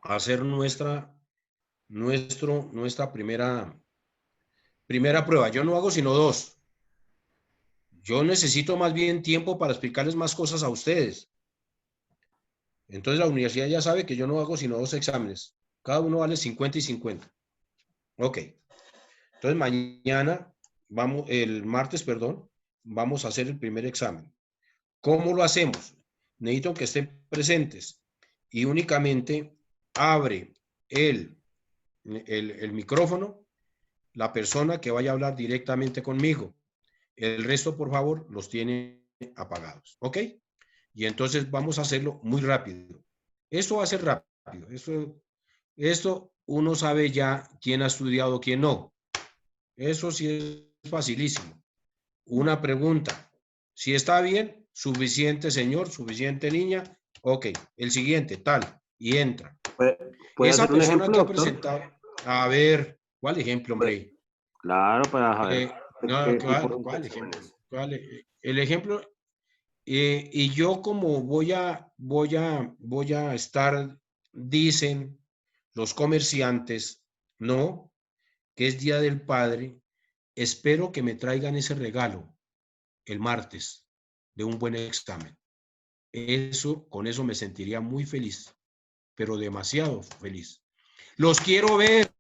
a hacer nuestra primera prueba. Yo no hago sino 2. Yo necesito más bien tiempo para explicarles más cosas a ustedes. Entonces la universidad ya sabe que yo no hago sino 2 exámenes. Cada uno vale 50 y 50. Ok. Entonces mañana, el martes, perdón, vamos a hacer el primer examen. ¿Cómo lo hacemos? Necesito que estén presentes y únicamente abre el el micrófono la persona que vaya a hablar directamente conmigo. El resto, por favor, los tiene apagados. ¿Ok? Y entonces vamos a hacerlo muy rápido. Esto va a ser rápido. Esto uno sabe ya quién ha estudiado, quién no. Eso sí es facilísimo. Una pregunta. Si está bien, suficiente señor, suficiente niña. Ok, el siguiente, tal. Y entra. ¿Puede Esa hacer un persona ejemplo, que ha doctor? presentado. A ver, ¿cuál ejemplo, hombre? Claro, para saber. No, ¿cuál ejemplo? El ejemplo, y yo como voy a estar, dicen los comerciantes, ¿no? Que es Día del Padre, espero que me traigan ese regalo el martes de un buen examen. Con eso me sentiría muy feliz, pero demasiado feliz. Los quiero ver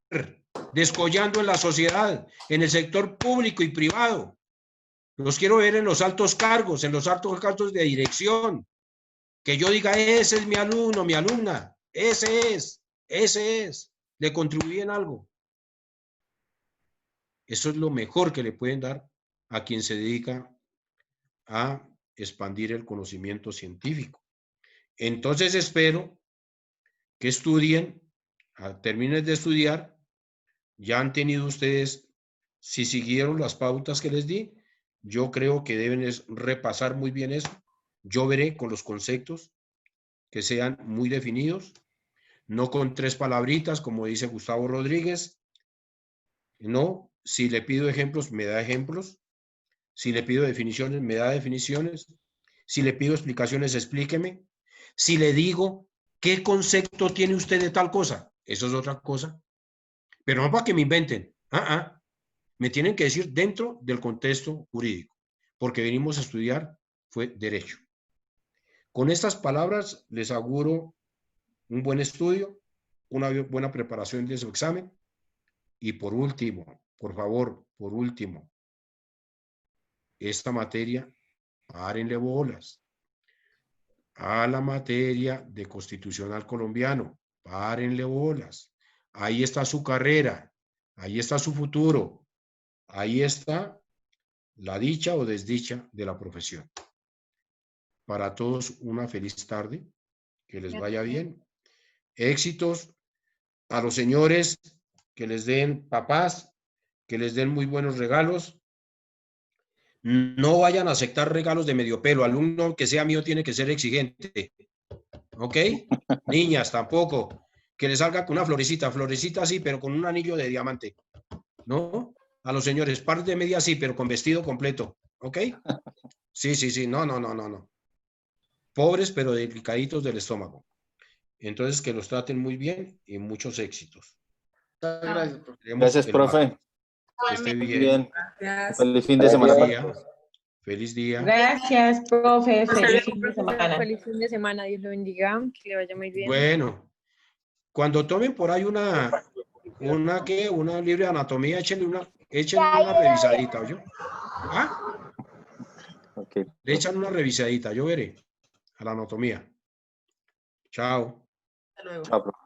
descollando en la sociedad, en el sector público y privado. Los quiero ver en los altos cargos, en los altos cargos de dirección. Que yo diga, ese es mi alumno, mi alumna, ese es, le contribuí en algo. Eso es lo mejor que le pueden dar a quien se dedica a expandir el conocimiento científico. Entonces espero que estudien, terminen de estudiar, ya han tenido ustedes, si siguieron las pautas que les di, yo creo que deben repasar muy bien eso. Yo veré con los conceptos que sean muy definidos, no con 3 palabritas, como dice Gustavo Rodríguez. No, si le pido ejemplos, me da ejemplos. Si le pido definiciones, me da definiciones. Si le pido explicaciones, explíqueme. Si le digo, ¿qué concepto tiene usted de tal cosa? Eso es otra cosa. Pero no para que me inventen. Me tienen que decir dentro del contexto jurídico, porque venimos a estudiar, fue derecho. Con estas palabras les auguro un buen estudio, una buena preparación de su examen. Y por último, por favor, por último, esta materia, párenle bolas. A la materia de constitucional colombiano, párenle bolas. Ahí está su carrera, ahí está su futuro, ahí está la dicha o desdicha de la profesión. Para todos una feliz tarde, que les vaya bien. Éxitos a los señores, que les den papás, que les den muy buenos regalos. No vayan a aceptar regalos de medio pelo. Alumno que sea mío tiene que ser exigente. ¿Ok? Niñas, tampoco. Que le salga con una florecita sí, pero con un anillo de diamante. ¿No? A los señores, par de media sí, pero con vestido completo. ¿Ok? Sí. No. Pobres, pero delicaditos del estómago. Entonces, que los traten muy bien y muchos éxitos. Gracias, profe. Gracias, profe. Que esté bien. Gracias. Feliz fin de semana. Feliz día. Gracias, profe. Feliz fin de Profesor, semana. feliz fin de semana. Dios lo bendiga. Que le vaya muy bien. Bueno, cuando tomen por ahí una libre de anatomía, échenle una revisadita, ¿oyó? Okay. Le echan una revisadita, yo veré a la anatomía. Chao. Hasta luego. Chao, profe.